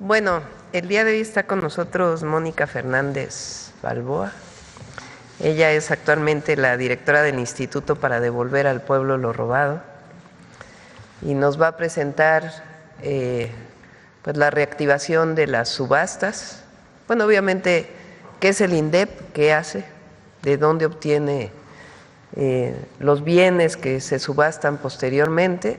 Bueno, el día de hoy está con nosotros Mónica Fernández Balboa. Ella es actualmente la directora del Instituto para Devolver al Pueblo lo Robado y nos va a presentar pues la reactivación de las subastas. Bueno, obviamente, ¿qué es el INDEP? ¿Qué hace? ¿De dónde obtiene los bienes que se subastan posteriormente?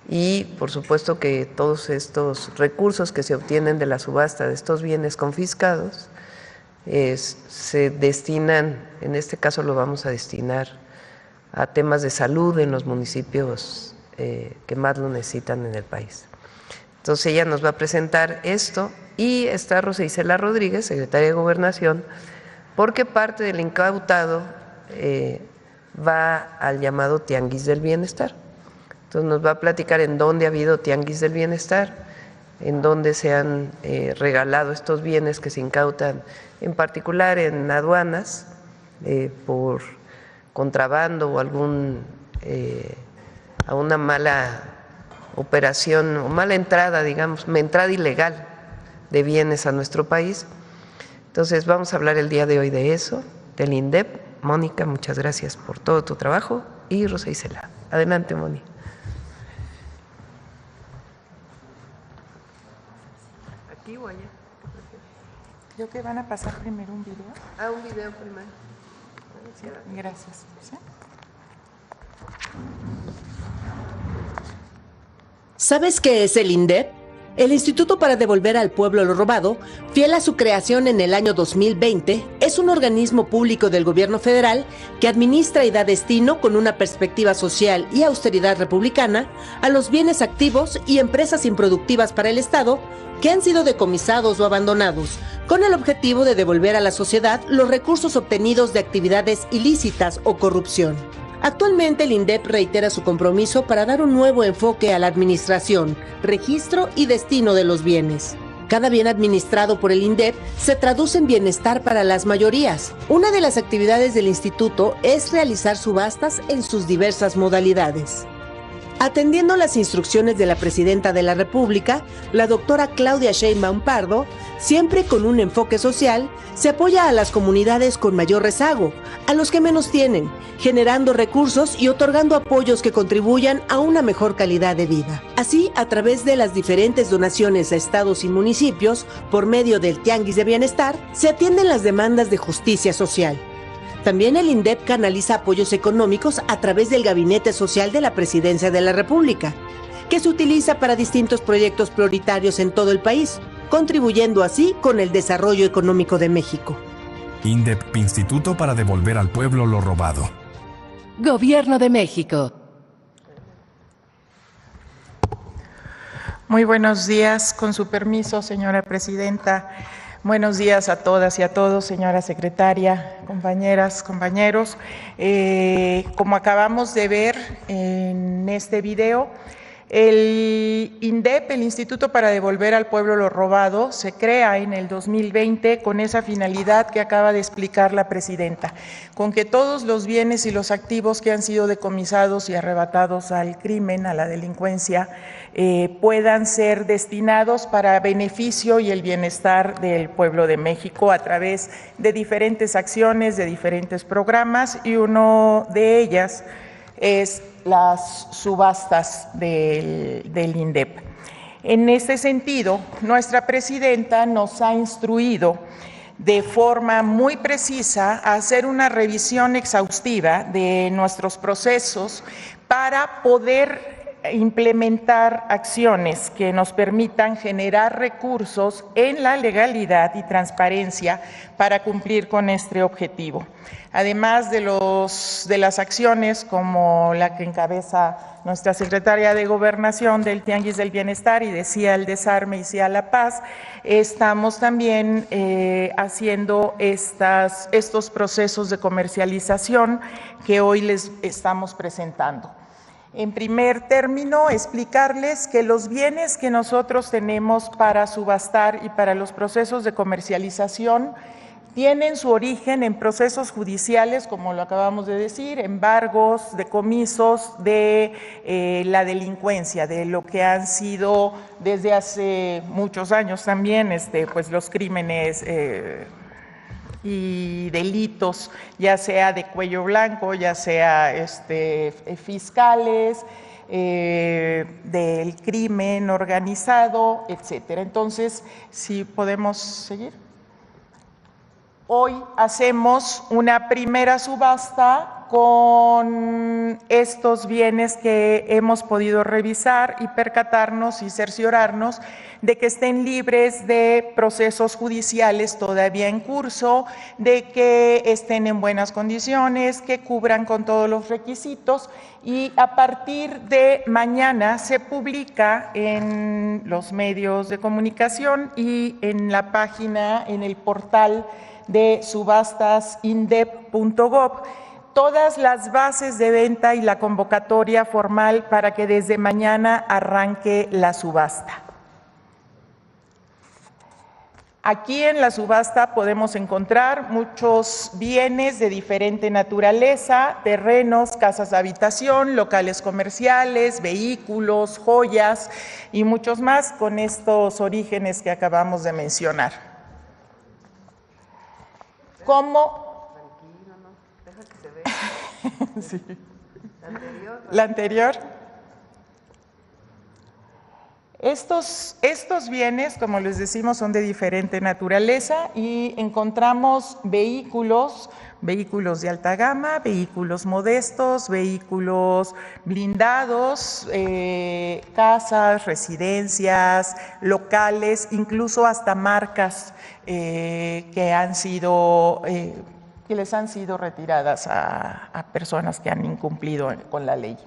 Y por supuesto que todos estos recursos que se obtienen de la subasta de estos bienes confiscados se destinan, en este caso lo vamos a destinar a temas de salud en los municipios que más lo necesitan en el país. Entonces ella nos va a presentar esto y está Rosa Isela Rodríguez, secretaria de Gobernación, porque parte del incautado va al llamado Tianguis del Bienestar. Entonces nos va a platicar en dónde ha habido Tianguis del Bienestar, en dónde se han regalado estos bienes que se incautan, en particular en aduanas, por contrabando o a una mala operación o mala entrada, digamos, entrada ilegal de bienes a nuestro país. Entonces vamos a hablar el día de hoy de eso, del INDEP. Mónica, muchas gracias por todo tu trabajo. Y Rosa Isela. Adelante, Moni. ¿Aquí o allá? Creo que van a pasar primero un video. Un video primero. Gracias. ¿Sí? ¿Sabes qué es el INDEP? El Instituto para Devolver al Pueblo lo Robado, fiel a su creación en el año 2020, es un organismo público del gobierno federal que administra y da destino, con una perspectiva social y austeridad republicana, a los bienes activos y empresas improductivas para el Estado que han sido decomisados o abandonados, con el objetivo de devolver a la sociedad los recursos obtenidos de actividades ilícitas o corrupción. Actualmente el INDEP reitera su compromiso para dar un nuevo enfoque a la administración, registro y destino de los bienes. Cada bien administrado por el INDEP se traduce en bienestar para las mayorías. Una de las actividades del instituto es realizar subastas en sus diversas modalidades. Atendiendo las instrucciones de la Presidenta de la República, la doctora Claudia Sheinbaum Pardo, siempre con un enfoque social, se apoya a las comunidades con mayor rezago, a los que menos tienen, generando recursos y otorgando apoyos que contribuyan a una mejor calidad de vida. Así, a través de las diferentes donaciones a estados y municipios, por medio del Tianguis de Bienestar, se atienden las demandas de justicia social. También el INDEP canaliza apoyos económicos a través del Gabinete Social de la Presidencia de la República, que se utiliza para distintos proyectos prioritarios en todo el país, contribuyendo así con el desarrollo económico de México. INDEP, Instituto para Devolver al Pueblo lo Robado. Gobierno de México. Muy buenos días, con su permiso, señora Presidenta. Buenos días a todas y a todos, señora secretaria, compañeras, compañeros. Como acabamos de ver en este video, el INDEP, el Instituto para Devolver al Pueblo lo Robado, se crea en el 2020 con esa finalidad que acaba de explicar la Presidenta, con que todos los bienes y los activos que han sido decomisados y arrebatados al crimen, a la delincuencia, puedan ser destinados para beneficio y el bienestar del pueblo de México a través de diferentes acciones, de diferentes programas, y uno de ellas es las subastas del INDEP. En este sentido, nuestra Presidenta nos ha instruido de forma muy precisa a hacer una revisión exhaustiva de nuestros procesos para poder implementar acciones que nos permitan generar recursos en la legalidad y transparencia para cumplir con este objetivo. Además de las acciones como la que encabeza nuestra Secretaria de Gobernación del Tianguis del Bienestar y decía el desarme y sea la paz, estamos también haciendo estos procesos de comercialización que hoy les estamos presentando. En primer término, explicarles que los bienes que nosotros tenemos para subastar y para los procesos de comercialización tienen su origen en procesos judiciales, como lo acabamos de decir, embargos, decomisos de la delincuencia, de lo que han sido desde hace muchos años también pues los crímenes y delitos, ya sea de cuello blanco, ya sea fiscales, del crimen organizado, etcétera. Entonces, si podemos seguir. Hoy hacemos una primera subasta con estos bienes que hemos podido revisar y percatarnos y cerciorarnos de que estén libres de procesos judiciales todavía en curso, de que estén en buenas condiciones, que cubran con todos los requisitos, y a partir de mañana se publica en los medios de comunicación y en la página, en el portal de subastasindep.gov, todas las bases de venta y la convocatoria formal para que desde mañana arranque la subasta. Aquí en la subasta podemos encontrar muchos bienes de diferente naturaleza, terrenos, casas de habitación, locales comerciales, vehículos, joyas y muchos más con estos orígenes que acabamos de mencionar. ¿Cómo? Tranquilo, no, deja que se vea. Sí. La anterior. La anterior. Estos bienes, como les decimos, son de diferente naturaleza y encontramos vehículos de alta gama, vehículos modestos, vehículos blindados, casas, residencias, locales, incluso hasta marcas que les han sido retiradas a personas que han incumplido con la ley.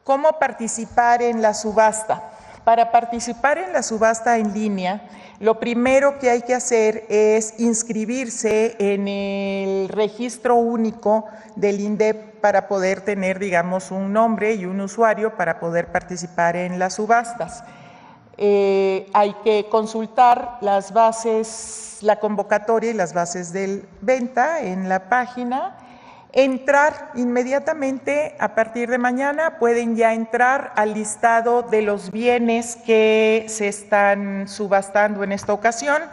¿Cómo participar en la subasta? Para participar en la subasta en línea, lo primero que hay que hacer es inscribirse en el registro único del INDEP para poder tener, digamos, un nombre y un usuario para poder participar en las subastas. Hay que consultar las bases, la convocatoria y las bases de venta en la página. Entrar inmediatamente a partir de mañana, pueden ya entrar al listado de los bienes que se están subastando en esta ocasión,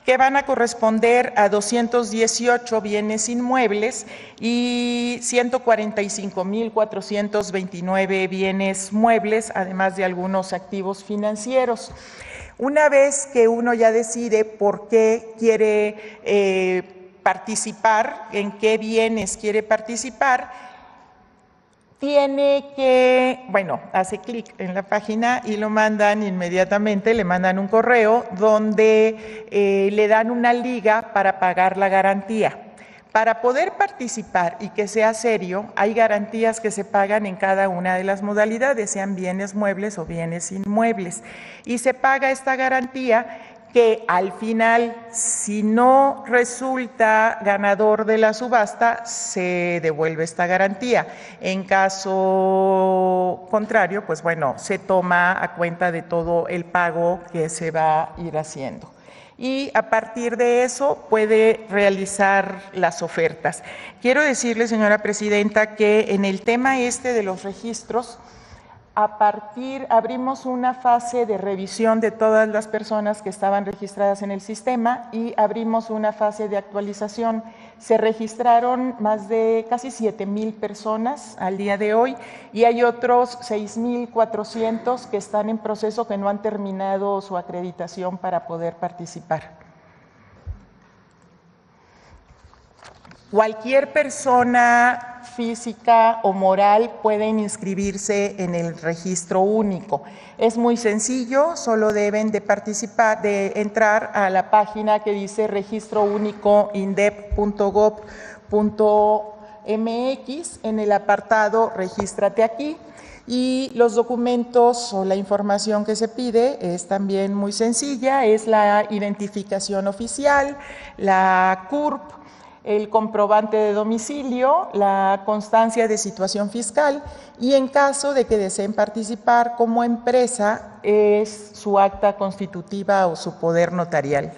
que van a corresponder a 218 bienes inmuebles y 145,429 bienes muebles, además de algunos activos financieros. Una vez que uno ya decide por qué quiere participar, en qué bienes quiere participar, tiene que, hace clic en la página y lo mandan inmediatamente, le mandan un correo donde le dan una liga para pagar la garantía. Para poder participar y que sea serio, hay garantías que se pagan en cada una de las modalidades, sean bienes muebles o bienes inmuebles. Y se paga esta garantía que al final, si no resulta ganador de la subasta, se devuelve esta garantía. En caso contrario, pues se toma a cuenta de todo el pago que se va a ir haciendo. Y a partir de eso puede realizar las ofertas. Quiero decirle, señora presidenta, que en el tema de los registros, abrimos una fase de revisión de todas las personas que estaban registradas en el sistema y abrimos una fase de actualización. Se registraron más de casi 7,000 personas al día de hoy y hay otros 6,400 que están en proceso, que no han terminado su acreditación para poder participar. Cualquier persona física o moral pueden inscribirse en el registro único. Es muy sencillo, solo deben de entrar a la página que dice registrounicoindep.gov.mx en el apartado Regístrate aquí. Y los documentos o la información que se pide es también muy sencilla, es la identificación oficial, la CURP, el comprobante de domicilio, la constancia de situación fiscal y en caso de que deseen participar como empresa es su acta constitutiva o su poder notarial.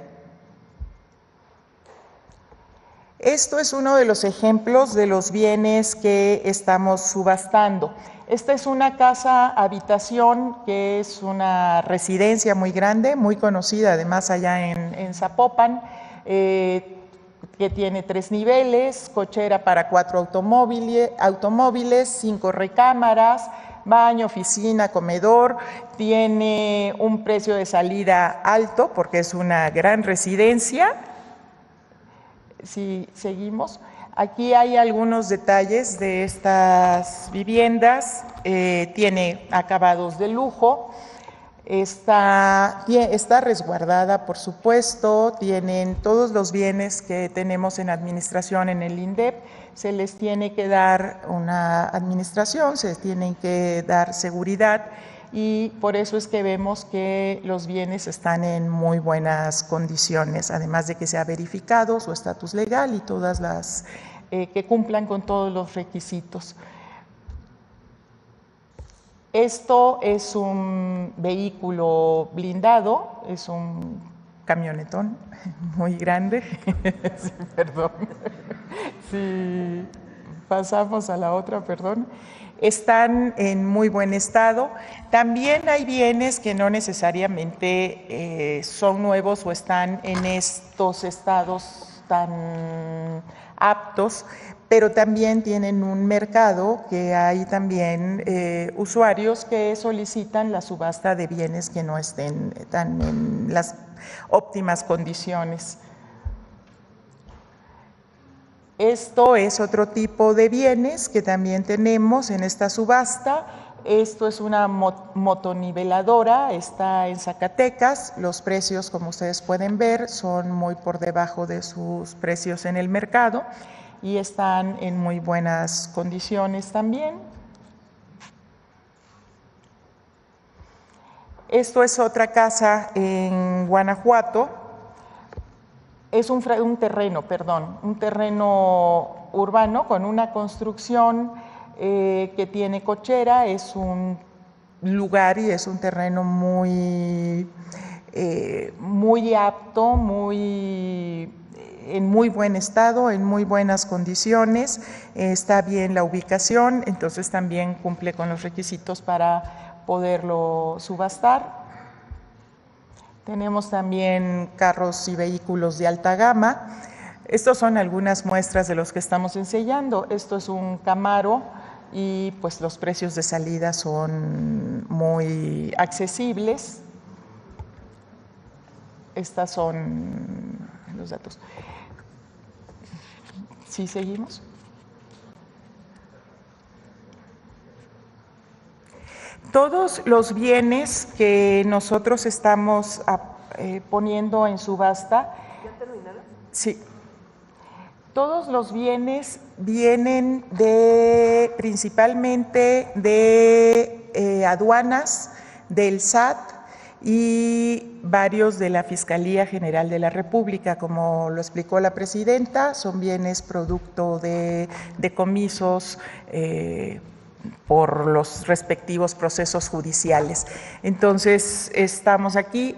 Esto es uno de los ejemplos de los bienes que estamos subastando. Esta es una casa habitación que es una residencia muy grande, muy conocida además allá en Zapopan, que tiene 3 niveles, cochera para 4 automóviles, 5 recámaras, baño, oficina, comedor. Tiene un precio de salida alto porque es una gran residencia. Si seguimos, aquí hay algunos detalles de estas viviendas. Tiene acabados de lujo, está resguardada, por supuesto, tienen todos los bienes que tenemos en administración en el INDEP. Se les tiene que dar una administración, se les tiene que dar seguridad y por eso es que vemos que los bienes están en muy buenas condiciones, además de que se ha verificado su estatus legal y todas las que cumplan con todos los requisitos. Esto es un vehículo blindado, es un camionetón muy grande. Sí, perdón. Si pasamos a la otra, perdón. Están en muy buen estado. También hay bienes que no necesariamente son nuevos o están en estos estados tan aptos, pero también tienen un mercado que hay también usuarios que solicitan la subasta de bienes que no estén tan en las óptimas condiciones. Esto es otro tipo de bienes que también tenemos en esta subasta. Esto es una motoniveladora, está en Zacatecas. Los precios, como ustedes pueden ver, son muy por debajo de sus precios en el mercado y están en muy buenas condiciones también. Esto es otra casa en Guanajuato. Es un terreno urbano con una construcción que tiene cochera, es un lugar y es un terreno muy apto, en muy buen estado, en muy buenas condiciones, está bien la ubicación, entonces también cumple con los requisitos para poderlo subastar. Tenemos también carros y vehículos de alta gama. Estos son algunas muestras de los que estamos enseñando. Esto es un Camaro y pues los precios de salida son muy accesibles. Estas son los datos. ¿Sí seguimos? Todos los bienes que nosotros estamos poniendo en subasta. ¿Ya terminaron? Sí. Todos los bienes vienen principalmente de aduanas, del SAT y varios de la Fiscalía General de la República. Como lo explicó la presidenta, son bienes producto de decomisos por los respectivos procesos judiciales. Entonces, estamos aquí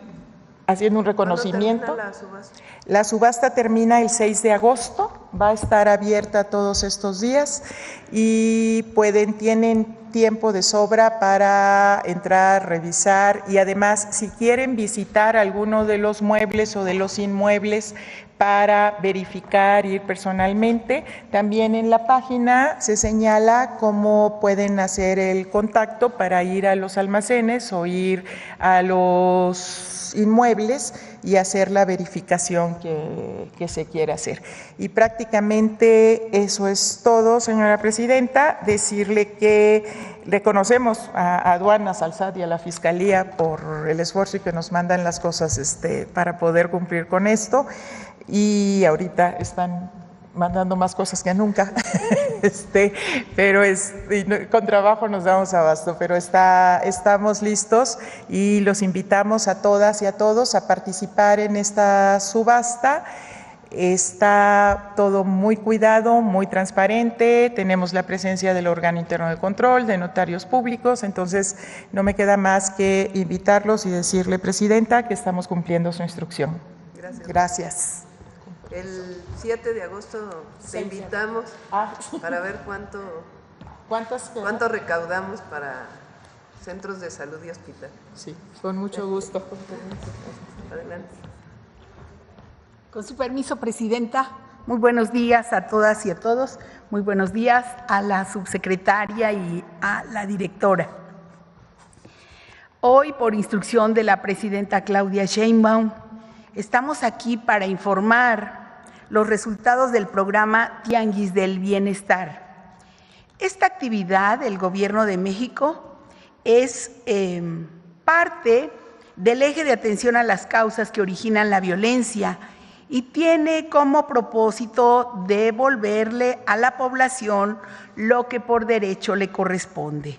haciendo un reconocimiento. ¿Cuándo termina la subasta? La subasta termina el 6 de agosto, va a estar abierta todos estos días y tienen tiempo de sobra para entrar, revisar y además si quieren visitar alguno de los muebles o de los inmuebles para verificar, ir personalmente, también en la página se señala cómo pueden hacer el contacto para ir a los almacenes o ir a los inmuebles y hacer la verificación que se quiera hacer. Y prácticamente eso es todo, señora presidenta. Decirle que reconocemos a aduanas, al SAT y a la Fiscalía por el esfuerzo y que nos mandan las cosas para poder cumplir con esto. Y ahorita están mandando más cosas que nunca, pero con trabajo nos damos abasto, pero estamos listos y los invitamos a todas y a todos a participar en esta subasta. Está todo muy cuidado, muy transparente, tenemos la presencia del órgano interno de control, de notarios públicos, entonces no me queda más que invitarlos y decirle, Presidenta, que estamos cumpliendo su instrucción. Gracias. El 7 de agosto te invitamos para ver cuánto recaudamos para centros de salud y hospital. Sí, con mucho gusto. Adelante. Con su permiso, Presidenta, muy buenos días a todas y a todos. Muy buenos días a la subsecretaria y a la directora. Hoy, por instrucción de la Presidenta Claudia Sheinbaum, estamos aquí para informar los resultados del programa Tianguis del Bienestar. Esta actividad del Gobierno de México es parte del eje de atención a las causas que originan la violencia y tiene como propósito devolverle a la población lo que por derecho le corresponde.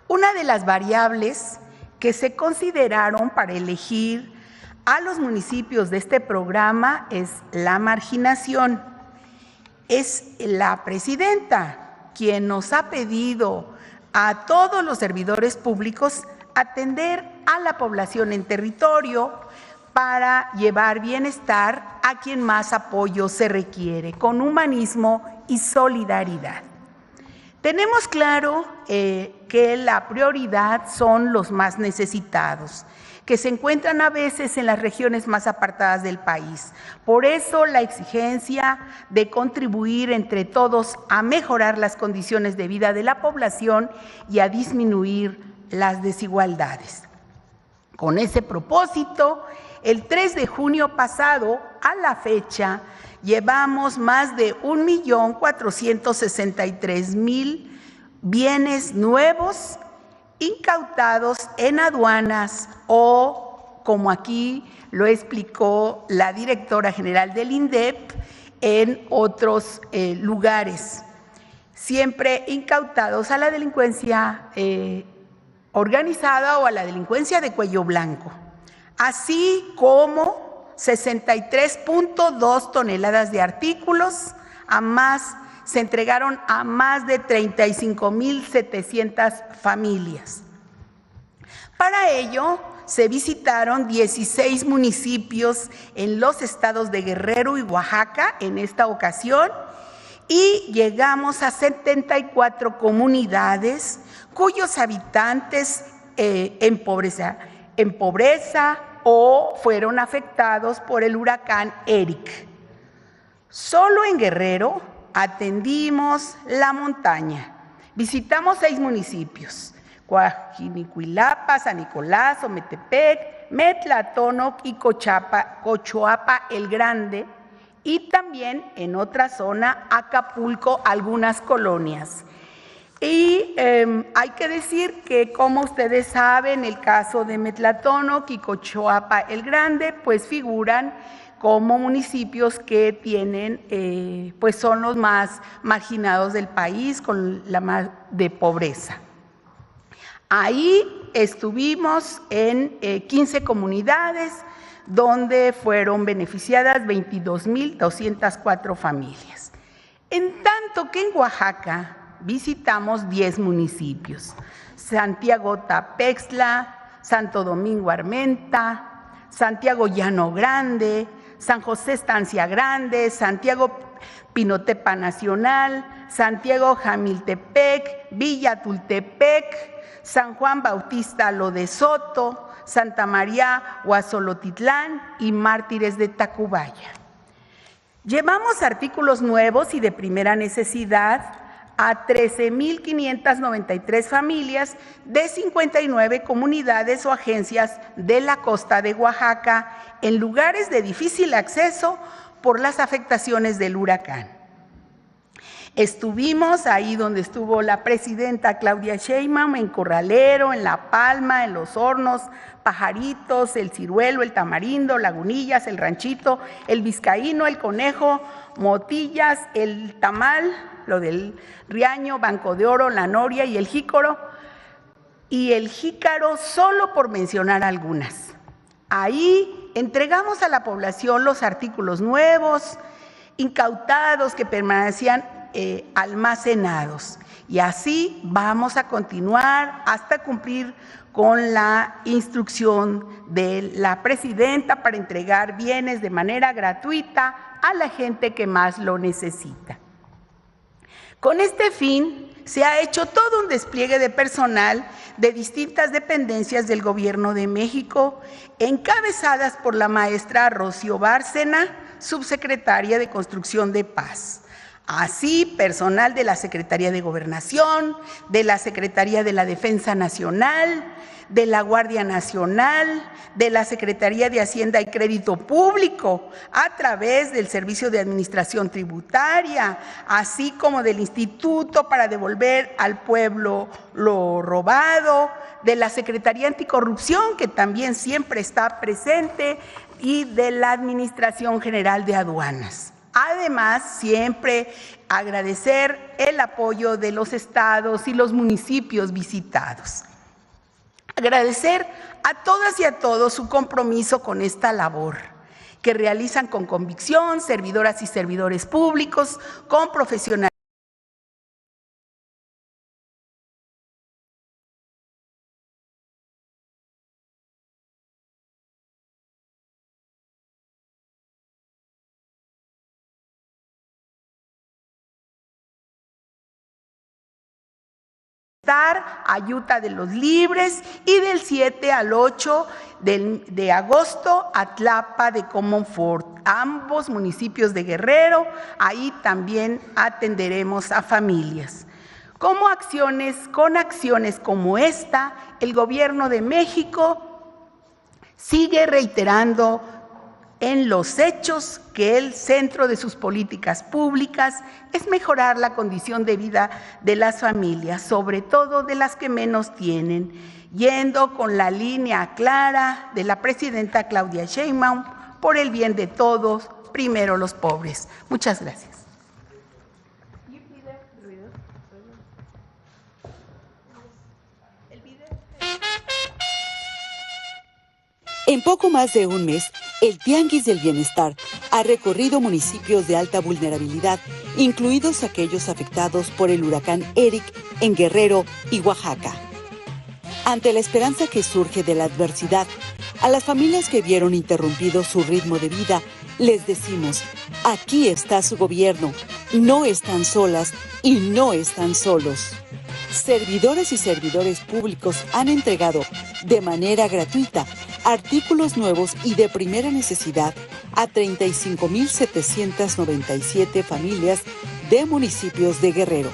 Una de las variables que se consideraron para elegir a los municipios de este programa es la marginación. Es la Presidenta quien nos ha pedido a todos los servidores públicos atender a la población en territorio para llevar bienestar a quien más apoyo se requiere, con humanismo y solidaridad. Tenemos claro que la prioridad son los más necesitados, que se encuentran a veces en las regiones más apartadas del país. Por eso la exigencia de contribuir entre todos a mejorar las condiciones de vida de la población y a disminuir las desigualdades. Con ese propósito, el 3 de junio pasado, a la fecha, llevamos más de 1.463.000 bienes nuevos incautados en aduanas o, como aquí lo explicó la directora general del INDEP, en otros lugares, siempre incautados a la delincuencia organizada o a la delincuencia de cuello blanco, así como 63.2 toneladas de artículos, se entregaron a más de 35.700 familias. Para ello, se visitaron 16 municipios en los estados de Guerrero y Oaxaca en esta ocasión y llegamos a 74 comunidades cuyos habitantes en pobreza o fueron afectados por el huracán Eric. Solo en Guerrero atendimos la montaña. Visitamos 6 municipios: Coajinicuilapa, San Nicolás, Ometepec, Metlatónoc y Cochoapa el Grande, y también en otra zona, Acapulco, algunas colonias. Y hay que decir que, como ustedes saben, el caso de Metlatónoc y Cochoapa el Grande, pues figuran como municipios que tienen, pues son los más marginados del país, con la más de pobreza. Ahí estuvimos en 15 comunidades, donde fueron beneficiadas 22.204 familias. En tanto que en Oaxaca visitamos 10 municipios: Santiago Tapextla, Santo Domingo Armenta, Santiago Llano Grande, San José Estancia Grande, Santiago Pinotepa Nacional, Santiago Jamiltepec, Villa Tultepec, San Juan Bautista Lo de Soto, Santa María Huazolotitlán y Mártires de Tacubaya. Llevamos artículos nuevos y de primera necesidad a 13.593 familias de 59 comunidades o agencias de la costa de Oaxaca en lugares de difícil acceso por las afectaciones del huracán. Estuvimos ahí donde estuvo la presidenta Claudia Sheinbaum, en Corralero, en La Palma, en Los Hornos, Pajaritos, El Ciruelo, El Tamarindo, Lagunillas, El Ranchito, El Vizcaíno, El Conejo, Motillas, El Tamal, lo del Riaño, Banco de Oro, La Noria y El Jícaro, solo por mencionar algunas. Ahí entregamos a la población los artículos nuevos, incautados, que permanecían almacenados. Y así vamos a continuar hasta cumplir con la instrucción de la presidenta para entregar bienes de manera gratuita a la gente que más lo necesita. Con este fin, se ha hecho todo un despliegue de personal de distintas dependencias del Gobierno de México, encabezadas por la maestra Rocío Bárcena, subsecretaria de Construcción de Paz. Así, personal de la Secretaría de Gobernación, de la Secretaría de la Defensa Nacional, de la Guardia Nacional, de la Secretaría de Hacienda y Crédito Público, a través del Servicio de Administración Tributaria, así como del Instituto para Devolver al Pueblo lo Robado, de la Secretaría Anticorrupción, que también siempre está presente, y de la Administración General de Aduanas. Además, siempre agradecer el apoyo de los estados y los municipios visitados. Agradecer a todas y a todos su compromiso con esta labor, que realizan con convicción servidoras y servidores públicos, con profesionalidad. Ayuda de los Libres, y del 7 al 8 de agosto a Tlapa de Comonfort, ambos municipios de Guerrero. Ahí también atenderemos a familias. Con acciones como esta, el Gobierno de México sigue reiterando en los hechos que el centro de sus políticas públicas es mejorar la condición de vida de las familias, sobre todo de las que menos tienen, yendo con la línea clara de la presidenta Claudia Sheinbaum, por el bien de todos, primero los pobres. Muchas gracias. En poco más de un mes, el Tianguis del Bienestar ha recorrido municipios de alta vulnerabilidad, incluidos aquellos afectados por el huracán Eric en Guerrero y Oaxaca. Ante la esperanza que surge de la adversidad, a las familias que vieron interrumpido su ritmo de vida, les decimos, aquí está su gobierno, no están solas y no están solos. Servidores y servidores públicos han entregado de manera gratuita artículos nuevos y de primera necesidad a 35,797 familias de municipios de Guerrero,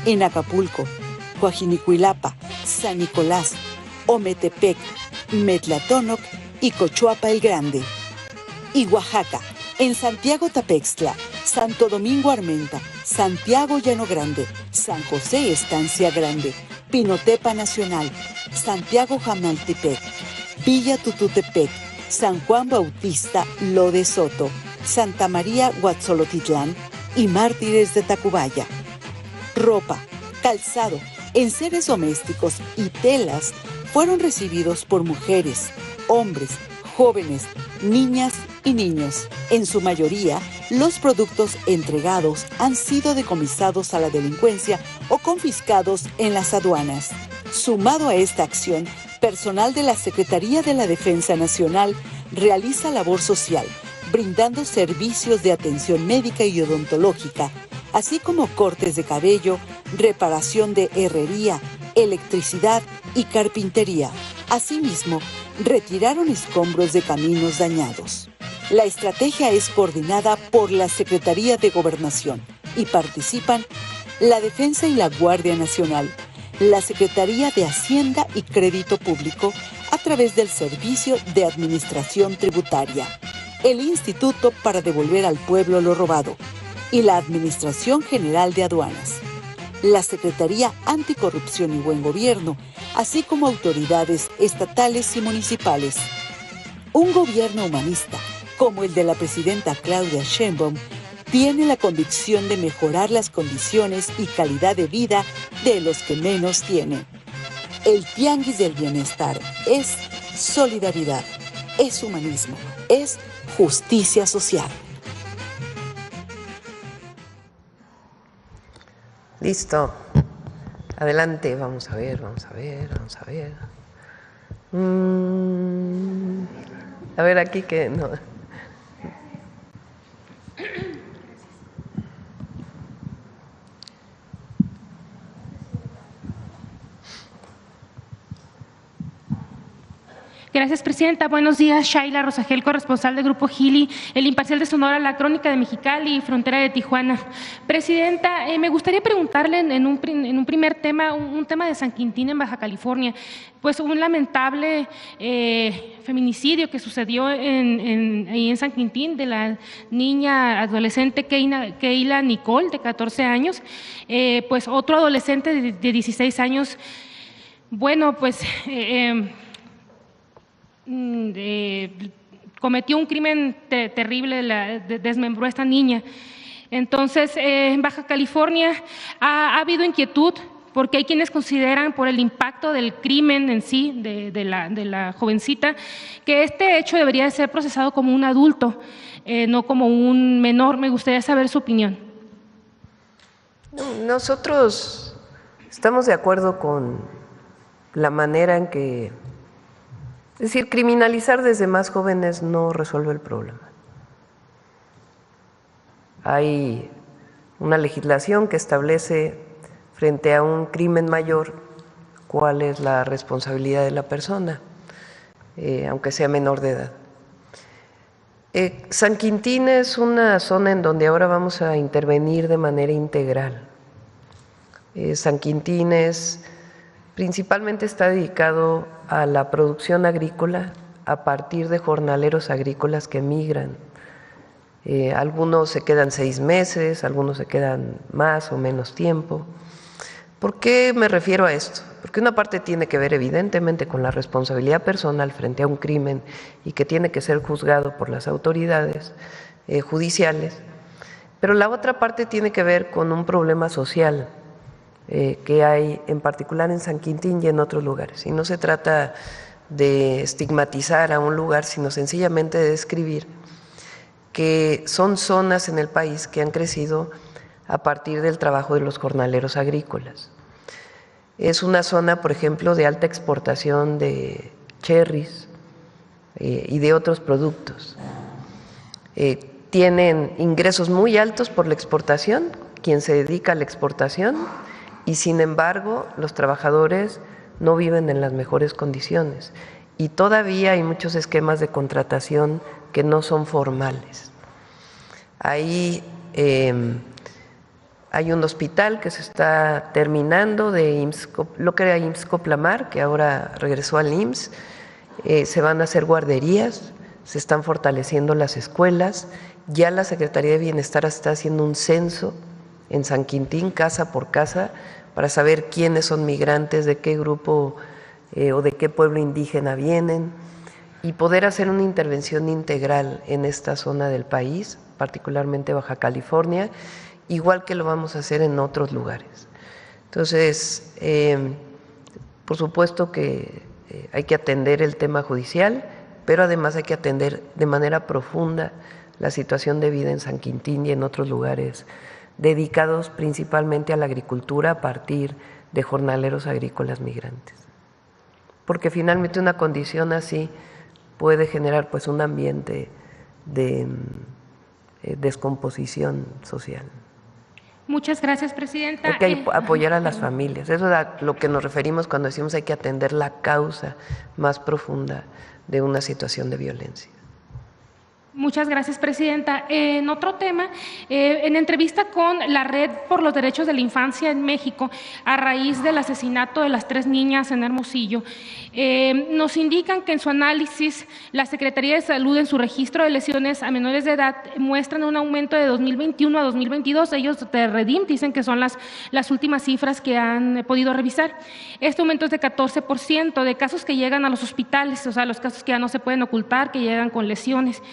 en Acapulco, Coajinicuilapa, San Nicolás, Ometepec, Metlatónoc y Cochuapa el Grande. Y Oaxaca, en Santiago Tapextla, Santo Domingo Armenta, Santiago Llano Grande, San José Estancia Grande, Pinotepa Nacional, Santiago Jamaltepec, Villa Tututepec, San Juan Bautista Lode Soto, Santa María Huatzolotitlán y Mártires de Tacubaya. Ropa, calzado, enseres domésticos y telas fueron recibidos por mujeres, hombres, jóvenes, niñas y niños. En su mayoría, los productos entregados han sido decomisados a la delincuencia o confiscados en las aduanas. Sumado a esta acción, personal de la Secretaría de la Defensa Nacional realiza labor social, brindando servicios de atención médica y odontológica, así como cortes de cabello, reparación de herrería, electricidad y carpintería. Asimismo, retiraron escombros de caminos dañados. La estrategia es coordinada por la Secretaría de Gobernación y participan la Defensa y la Guardia Nacional, la Secretaría de Hacienda y Crédito Público a través del Servicio de Administración Tributaria, el Instituto para Devolver al Pueblo lo Robado y la Administración General de Aduanas, la Secretaría Anticorrupción y Buen Gobierno, así como autoridades estatales y municipales. Un gobierno humanista, como el de la presidenta Claudia Sheinbaum, tiene la convicción de mejorar las condiciones y calidad de vida de los que menos tienen. El Tianguis del Bienestar es solidaridad, es humanismo, es justicia social. Listo. Adelante, vamos a ver. A ver, aquí que no. Gracias, presidenta. Buenos días, Shaila Rosagel, corresponsal del Grupo Gili, El Imparcial de Sonora, La Crónica de Mexicali y Frontera de Tijuana. Presidenta, me gustaría preguntarle en un primer tema, un tema de San Quintín en Baja California, pues un lamentable feminicidio que sucedió ahí en San Quintín de la niña adolescente Keila Nicole, de 14 años, pues otro adolescente de 16 años, bueno, pues cometió un crimen terrible, desmembró a esta niña. Entonces, en Baja California ha habido inquietud porque hay quienes consideran, por el impacto del crimen en sí, de la jovencita, que este hecho debería ser procesado como un adulto, no como un menor. Me gustaría saber su opinión. Nosotros estamos de acuerdo con la manera en que, es decir, criminalizar desde más jóvenes no resuelve el problema. Hay una legislación que establece frente a un crimen mayor cuál es la responsabilidad de la persona, aunque sea menor de edad. San Quintín es una zona en donde ahora vamos a intervenir de manera integral. San Quintín principalmente está dedicado a la producción agrícola a partir de jornaleros agrícolas que migran. Algunos se quedan 6 meses, algunos se quedan más o menos tiempo. ¿Por qué me refiero a esto? Porque una parte tiene que ver evidentemente con la responsabilidad personal frente a un crimen y que tiene que ser juzgado por las autoridades judiciales, pero la otra parte tiene que ver con un problema social que hay en particular en San Quintín y en otros lugares. Y no se trata de estigmatizar a un lugar, sino sencillamente de describir que son zonas en el país que han crecido a partir del trabajo de los jornaleros agrícolas. Es una zona, por ejemplo, de alta exportación de cherries y de otros productos. Tienen ingresos muy altos por la exportación, quien se dedica a la exportación, y sin embargo los trabajadores no viven en las mejores condiciones y todavía hay muchos esquemas de contratación que no son formales. Ahí hay un hospital que se está terminando de lo que era IMSS Coplamar, que ahora regresó al IMSS. Se van a hacer guarderías, se están fortaleciendo las escuelas. Ya la Secretaría de Bienestar está haciendo un censo en San Quintín, casa por casa, para saber quiénes son migrantes, de qué grupo o de qué pueblo indígena vienen, y poder hacer una intervención integral en esta zona del país, particularmente Baja California, igual que lo vamos a hacer en otros lugares. Entonces, por supuesto que hay que atender el tema judicial, pero además hay que atender de manera profunda la situación de vida en San Quintín y en otros lugares dedicados principalmente a la agricultura a partir de jornaleros agrícolas migrantes. Porque finalmente una condición así puede generar pues un ambiente de descomposición social. Muchas gracias, presidenta. Hay que apoyar a las familias. Eso es a lo que nos referimos cuando decimos hay que atender la causa más profunda de una situación de violencia. Muchas gracias, presidenta. En otro tema, en entrevista con la Red por los Derechos de la Infancia en México, a raíz del asesinato de las 3 niñas en Hermosillo, nos indican que en su análisis la Secretaría de Salud en su registro de lesiones a menores de edad muestran un aumento de 2021 a 2022. Ellos de Redim dicen que son las últimas cifras que han podido revisar. Este aumento es de 14% de casos que llegan a los hospitales, o sea, los casos que ya no se pueden ocultar, que llegan con lesiones.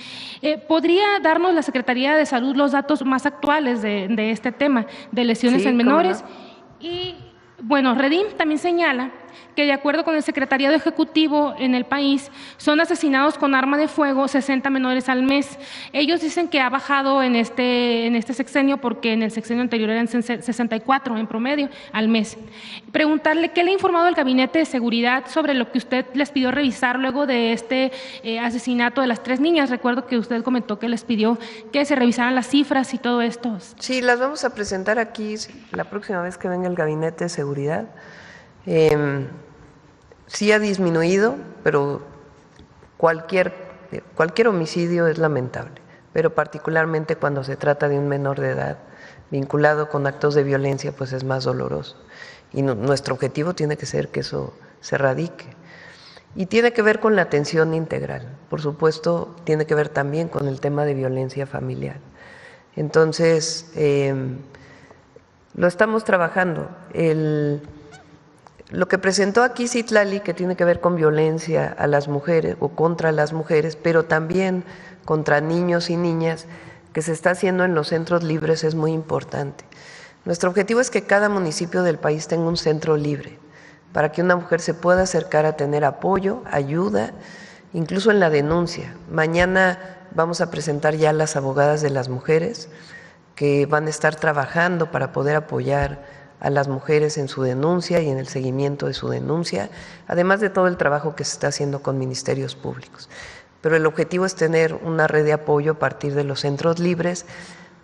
¿Podría darnos la Secretaría de Salud los datos más actuales de este tema de lesiones en menores? Y bueno, Redim también señala que de acuerdo con el Secretariado Ejecutivo en el país, son asesinados con arma de fuego 60 menores al mes. Ellos dicen que ha bajado en este sexenio porque en el sexenio anterior eran 64 en promedio al mes. Preguntarle qué le ha informado el Gabinete de Seguridad sobre lo que usted les pidió revisar luego de este asesinato de las 3 niñas. Recuerdo que usted comentó que les pidió que se revisaran las cifras y todo esto. Sí, las vamos a presentar aquí la próxima vez que venga el Gabinete de Seguridad. Sí ha disminuido, pero cualquier homicidio es lamentable, pero particularmente cuando se trata de un menor de edad vinculado con actos de violencia, pues es más doloroso. Y nuestro objetivo tiene que ser que eso se erradique. Y tiene que ver con la atención integral. Por supuesto, tiene que ver también con el tema de violencia familiar. Entonces, lo estamos trabajando. Lo que presentó aquí Citlali, que tiene que ver con violencia a las mujeres o contra las mujeres, pero también contra niños y niñas, que se está haciendo en los centros libres, es muy importante. Nuestro objetivo es que cada municipio del país tenga un centro libre, para que una mujer se pueda acercar a tener apoyo, ayuda, incluso en la denuncia. Mañana vamos a presentar ya las abogadas de las mujeres que van a estar trabajando para poder apoyar a las mujeres en su denuncia y en el seguimiento de su denuncia, además de todo el trabajo que se está haciendo con ministerios públicos. Pero el objetivo es tener una red de apoyo a partir de los centros libres,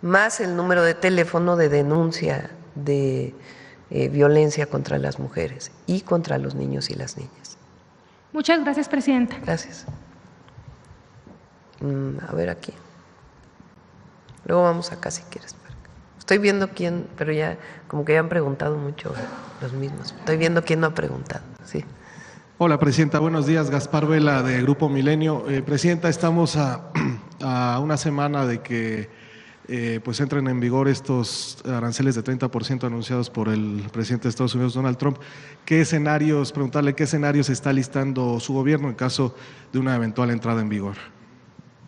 más el número de teléfono de denuncia de violencia contra las mujeres y contra los niños y las niñas. Muchas gracias, presidenta. Gracias. A ver aquí. Luego vamos acá si quieres. Estoy viendo quién, pero ya como que ya han preguntado mucho los mismos. Estoy viendo quién no ha preguntado. Sí. Hola, presidenta. Buenos días. Gaspar Vela, de Grupo Milenio. Presidenta, estamos a una semana de que pues entren en vigor estos aranceles de 30% anunciados por el presidente de Estados Unidos, Donald Trump. Preguntarle qué escenarios está listando su gobierno en caso de una eventual entrada en vigor.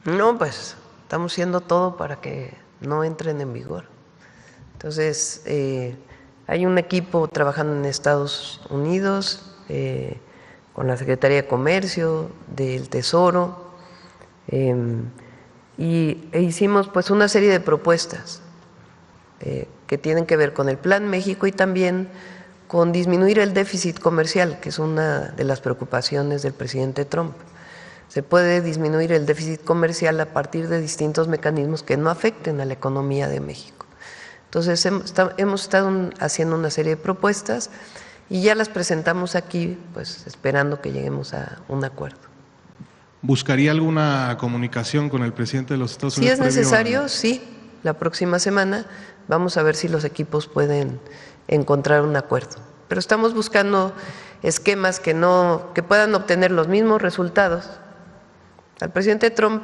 No, pues estamos haciendo todo para que no entren en vigor. Entonces, hay un equipo trabajando en Estados Unidos con la Secretaría de Comercio, del Tesoro, e hicimos pues una serie de propuestas que tienen que ver con el Plan México y también con disminuir el déficit comercial, que es una de las preocupaciones del presidente Trump. Se puede disminuir el déficit comercial a partir de distintos mecanismos que no afecten a la economía de México. Entonces, hemos estado haciendo una serie de propuestas y ya las presentamos aquí, pues esperando que lleguemos a un acuerdo. ¿Buscaría alguna comunicación con el presidente de los Estados Unidos? Si es necesario, sí. La próxima semana vamos a ver si los equipos pueden encontrar un acuerdo. Pero estamos buscando esquemas que puedan obtener los mismos resultados. Al presidente Trump,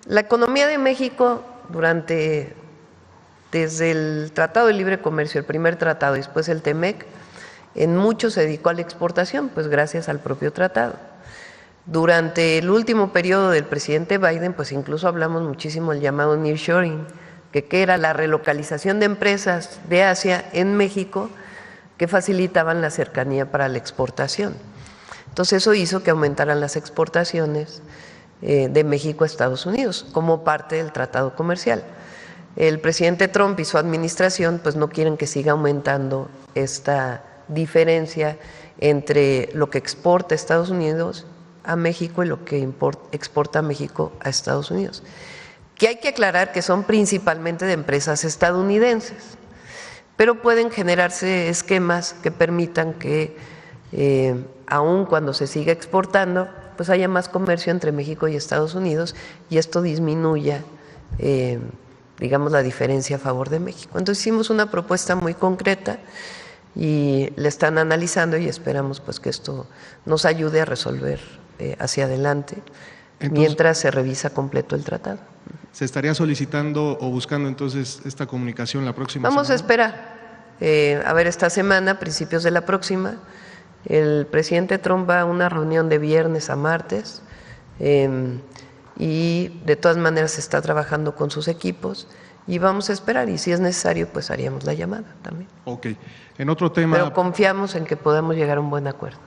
la economía de México desde el Tratado de Libre Comercio, el primer tratado y después el TEMEC, en mucho se dedicó a la exportación, pues gracias al propio tratado. Durante el último periodo del presidente Biden, pues incluso hablamos muchísimo del llamado nearshoring, que era la relocalización de empresas de Asia en México que facilitaban la cercanía para la exportación. Entonces eso hizo que aumentaran las exportaciones de México a Estados Unidos como parte del tratado comercial. El presidente Trump y su administración pues no quieren que siga aumentando esta diferencia entre lo que exporta Estados Unidos a México y lo que exporta México a Estados Unidos. Que hay que aclarar que son principalmente de empresas estadounidenses, pero pueden generarse esquemas que permitan que aun cuando se siga exportando, pues haya más comercio entre México y Estados Unidos y esto disminuya digamos, la diferencia a favor de México. Entonces hicimos una propuesta muy concreta y la están analizando y esperamos pues que esto nos ayude a resolver hacia adelante. Entonces, mientras se revisa completo el tratado. ¿Se estaría solicitando o buscando entonces esta comunicación la próxima semana? Vamos a esperar. A ver, esta semana, a principios de la próxima, el presidente Trump va a una reunión de viernes a martes y de todas maneras se está trabajando con sus equipos y vamos a esperar, y si es necesario, pues haríamos la llamada también. Ok. En otro tema… Pero confiamos en que podamos llegar a un buen acuerdo.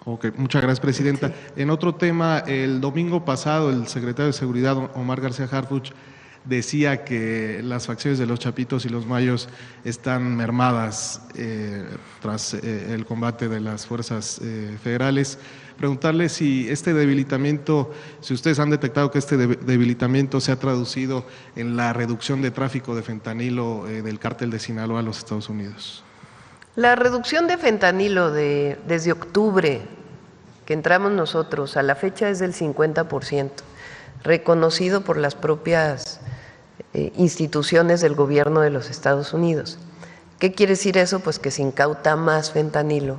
Ok, muchas gracias, Presidenta. Sí. En otro tema, el domingo pasado el secretario de Seguridad, Omar García Harfuch, decía que las facciones de los Chapitos y los Mayos están mermadas tras el combate de las fuerzas federales. Preguntarle si este debilitamiento, si ustedes han detectado que este debilitamiento se ha traducido en la reducción de tráfico de fentanilo del cártel de Sinaloa a los Estados Unidos. La reducción de fentanilo desde octubre que entramos nosotros a la fecha es del 50%, reconocido por las propias instituciones del gobierno de los Estados Unidos. ¿Qué quiere decir eso? Pues que se incauta más fentanilo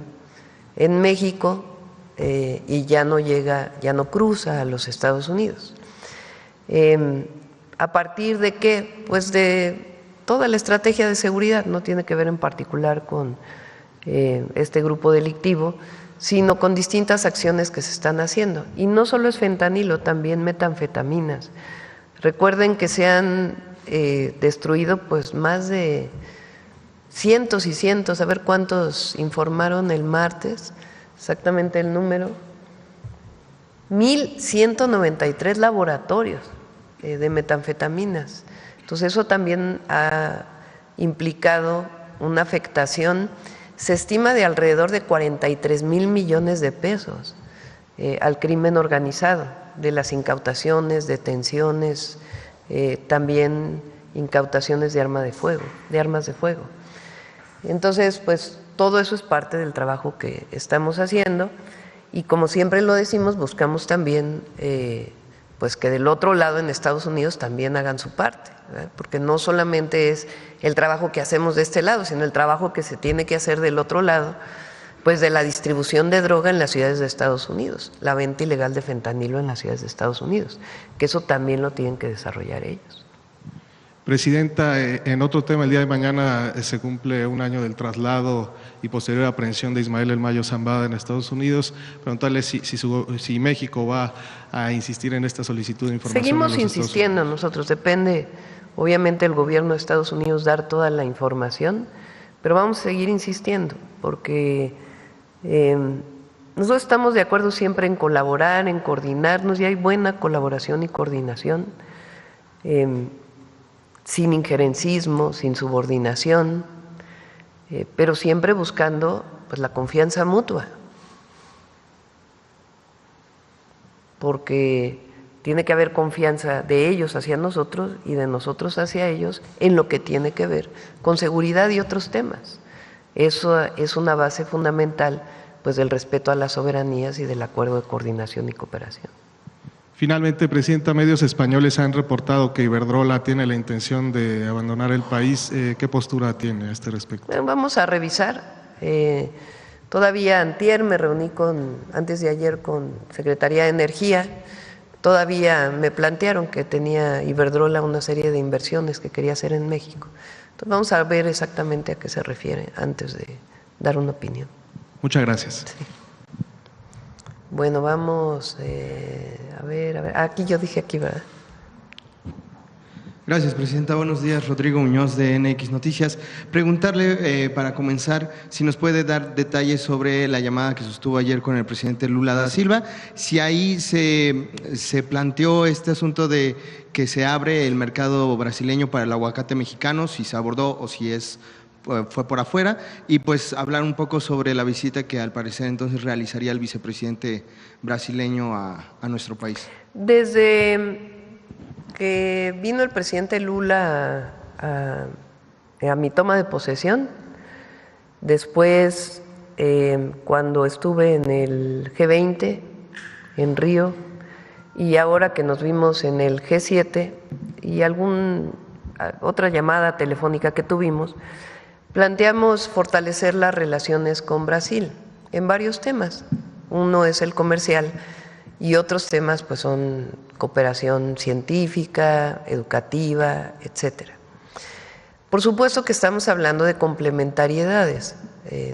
en México y ya no cruza a los Estados Unidos. ¿A partir de qué? Pues de toda la estrategia de seguridad, no tiene que ver en particular con este grupo delictivo, sino con distintas acciones que se están haciendo. Y no solo es fentanilo, también metanfetaminas. Recuerden que se han destruido pues más de cientos y cientos, a ver cuántos informaron el martes, exactamente el número, 1,193 laboratorios de metanfetaminas. Entonces eso también ha implicado una afectación, se estima de alrededor de 43,000 millones de pesos al crimen organizado, de las incautaciones, detenciones, también incautaciones de armas de fuego. Entonces, pues todo eso es parte del trabajo que estamos haciendo y como siempre lo decimos, buscamos también pues que del otro lado en Estados Unidos también hagan su parte, ¿verdad? Porque no solamente es el trabajo que hacemos de este lado, sino el trabajo que se tiene que hacer del otro lado, pues de la distribución de droga en las ciudades de Estados Unidos, la venta ilegal de fentanilo en las ciudades de Estados Unidos, que eso también lo tienen que desarrollar ellos. Presidenta, en otro tema, el día de mañana se cumple un año del traslado y posterior aprehensión de Ismael El Mayo Zambada en Estados Unidos. Preguntarle si México va a insistir en esta solicitud de información. Seguimos insistiendo nosotros, depende obviamente el gobierno de Estados Unidos dar toda la información, pero vamos a seguir insistiendo porque nosotros estamos de acuerdo siempre en colaborar, en coordinarnos y hay buena colaboración y coordinación. Sin injerencismo, sin subordinación, pero siempre buscando pues, la confianza mutua, porque tiene que haber confianza de ellos hacia nosotros y de nosotros hacia ellos en lo que tiene que ver con seguridad y otros temas. Eso es una base fundamental pues, del respeto a las soberanías y del acuerdo de coordinación y cooperación. Finalmente, Presidenta, medios españoles han reportado que Iberdrola tiene la intención de abandonar el país. ¿Qué postura tiene a este respecto? Vamos a revisar. Todavía antier me reuní antes de ayer con Secretaría de Energía. Todavía me plantearon que tenía Iberdrola una serie de inversiones que quería hacer en México. Entonces vamos a ver exactamente a qué se refiere antes de dar una opinión. Muchas gracias. Sí. Bueno, vamos a ver. Aquí yo dije aquí, ¿verdad? Gracias, Presidenta. Buenos días, Rodrigo Muñoz de NX Noticias. Preguntarle, para comenzar, si nos puede dar detalles sobre la llamada que sostuvo ayer con el presidente Lula da Silva, si ahí se planteó este asunto de que se abre el mercado brasileño para el aguacate mexicano, si se abordó o si fue por afuera, y pues hablar un poco sobre la visita que al parecer entonces realizaría el vicepresidente brasileño a nuestro país. Desde que vino el presidente Lula a mi toma de posesión, después cuando estuve en el G20 en Río y ahora que nos vimos en el G7 y otra llamada telefónica que tuvimos, planteamos fortalecer las relaciones con Brasil en varios temas. Uno es el comercial y otros temas pues son cooperación científica, educativa, etcétera. Por supuesto que estamos hablando de complementariedades.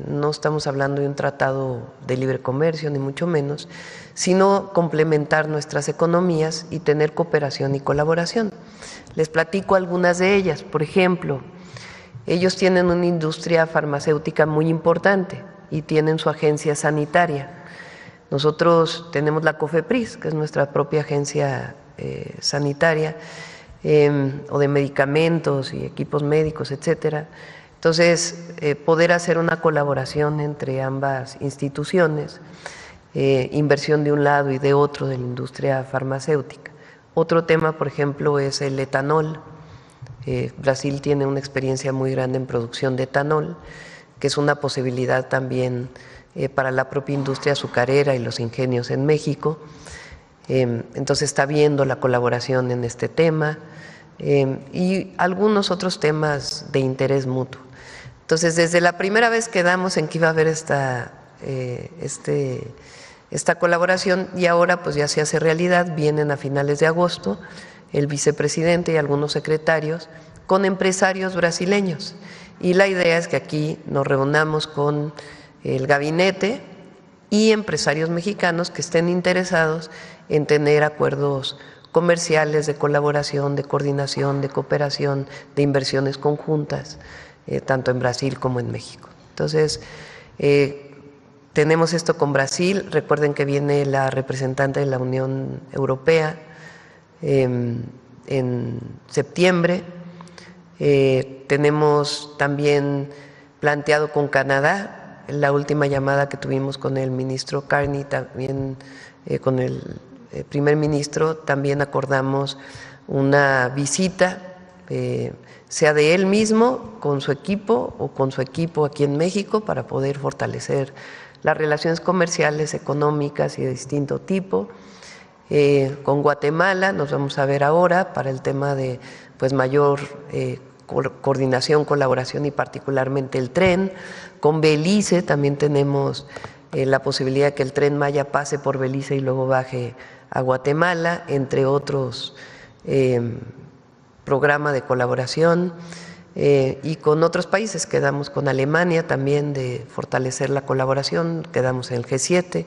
no estamos hablando de un tratado de libre comercio, ni mucho menos, sino complementar nuestras economías y tener cooperación y colaboración. Les platico algunas de ellas. Por ejemplo, ellos tienen una industria farmacéutica muy importante y tienen su agencia sanitaria. Nosotros tenemos la COFEPRIS, que es nuestra propia agencia sanitaria, o de medicamentos y equipos médicos, etcétera. Entonces, poder hacer una colaboración entre ambas instituciones, inversión de un lado y de otro de la industria farmacéutica. Otro tema, por ejemplo, es el etanol. Brasil tiene una experiencia muy grande en producción de etanol, que es una posibilidad también para la propia industria azucarera y los ingenios en México. Entonces está viendo la colaboración en este tema y algunos otros temas de interés mutuo. Entonces, desde la primera vez quedamos en que iba a haber esta colaboración y ahora pues ya se hace realidad. Vienen a finales de agosto el vicepresidente y algunos secretarios con empresarios brasileños y la idea es que aquí nos reunamos con el gabinete y empresarios mexicanos que estén interesados en tener acuerdos comerciales de colaboración, de coordinación, de cooperación, de inversiones conjuntas, tanto en Brasil como en México. Entonces, tenemos esto con Brasil. Recuerden que viene la representante de la Unión Europea en septiembre. Tenemos también planteado con Canadá, la última llamada que tuvimos con el ministro Carney, también con el primer ministro, también acordamos una visita, sea de él mismo, con su equipo o con su equipo aquí en México, para poder fortalecer las relaciones comerciales, económicas y de distinto tipo. Con Guatemala nos vamos a ver ahora para el tema de pues mayor coordinación, colaboración y particularmente el tren. Con Belice también tenemos la posibilidad de que el Tren Maya pase por Belice y luego baje a Guatemala, entre otros programas de colaboración, y con otros países. Quedamos con Alemania también de fortalecer la colaboración, quedamos en el G7.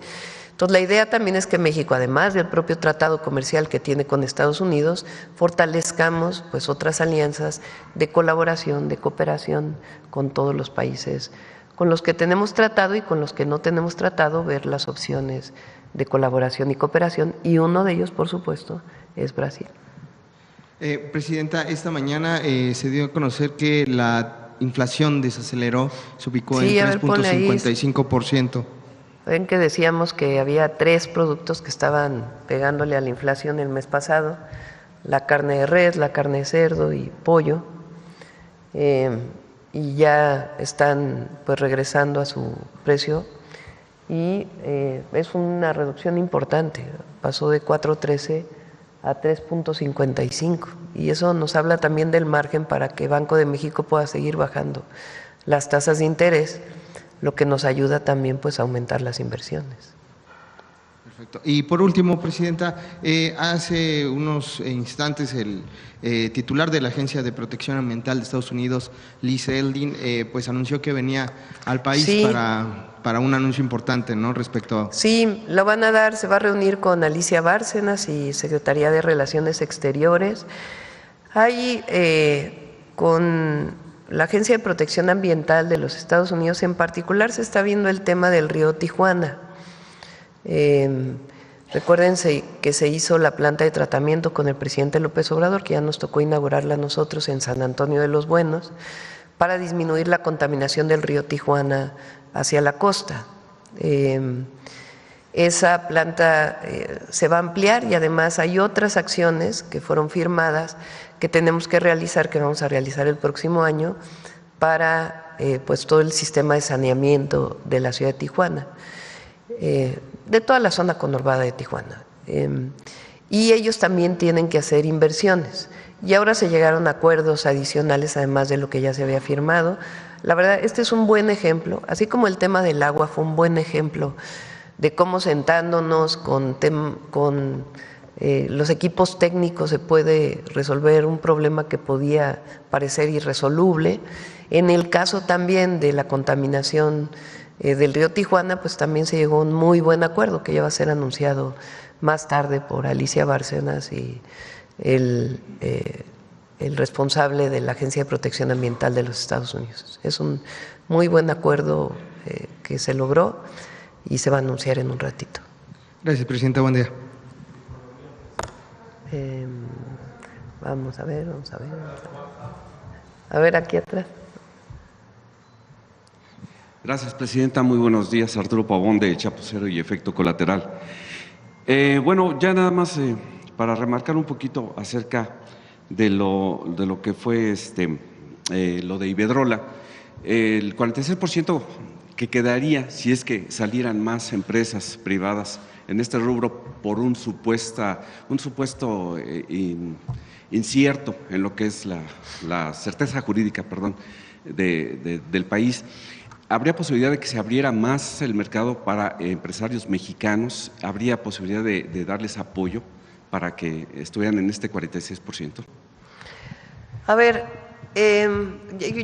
Entonces, la idea también es que México, además del propio tratado comercial que tiene con Estados Unidos, fortalezcamos pues otras alianzas de colaboración, de cooperación con todos los países con los que tenemos tratado y con los que no tenemos tratado, ver las opciones de colaboración y cooperación, y uno de ellos, por supuesto, es Brasil. Presidenta, esta mañana se dio a conocer que la inflación desaceleró, se ubicó en 3.55%. Ven que decíamos que había 3 productos que estaban pegándole a la inflación el mes pasado: la carne de res, la carne de cerdo y pollo, y ya están pues regresando a su precio, y es una reducción importante, pasó de 4.13 a 3.55, y eso nos habla también del margen para que Banco de México pueda seguir bajando las tasas de interés, lo que nos ayuda también pues a aumentar las inversiones. Perfecto. Y por último, Presidenta, hace unos instantes el titular de la Agencia de Protección Ambiental de Estados Unidos, Liz Eldin, pues anunció que venía al país para un anuncio importante, ¿no? Respecto a… Sí, lo van a dar, se va a reunir con Alicia Bárcenas y Secretaría de Relaciones Exteriores. Hay con la Agencia de Protección Ambiental de los Estados Unidos en particular se está viendo el tema del río Tijuana. Recuérdense que se hizo la planta de tratamiento con el presidente López Obrador, que ya nos tocó inaugurarla a nosotros en San Antonio de los Buenos, para disminuir la contaminación del río Tijuana hacia la costa. Esa planta se va a ampliar y además hay otras acciones que fueron firmadas que tenemos que realizar, que vamos a realizar el próximo año para pues todo el sistema de saneamiento de la ciudad de Tijuana, de toda la zona conurbada de Tijuana. Y ellos también tienen que hacer inversiones. Y ahora se llegaron a acuerdos adicionales, además de lo que ya se había firmado. La verdad, este es un buen ejemplo, así como el tema del agua fue un buen ejemplo de cómo sentándonos con los equipos técnicos se puede resolver un problema que podía parecer irresoluble. En el caso también de la contaminación del río Tijuana, pues también se llegó a un muy buen acuerdo que ya va a ser anunciado más tarde por Alicia Bárcenas y el responsable de la Agencia de Protección Ambiental de los Estados Unidos. Es un muy buen acuerdo que se logró y se va a anunciar en un ratito. Gracias, presidenta. Buen día. Vamos a ver. A ver, aquí atrás. Gracias, presidenta. Muy buenos días. Arturo Pavón, de Chapucero y Efecto Colateral. Bueno, ya nada más para remarcar un poquito acerca de lo que fue lo de Iberdrola. El 46% que quedaría si es que salieran más empresas privadas en este rubro por un supuesto incierto en lo que es la certeza jurídica, del país. ¿Habría posibilidad de que se abriera más el mercado para empresarios mexicanos? ¿Habría posibilidad de darles apoyo para que estuvieran en este 46%? A ver,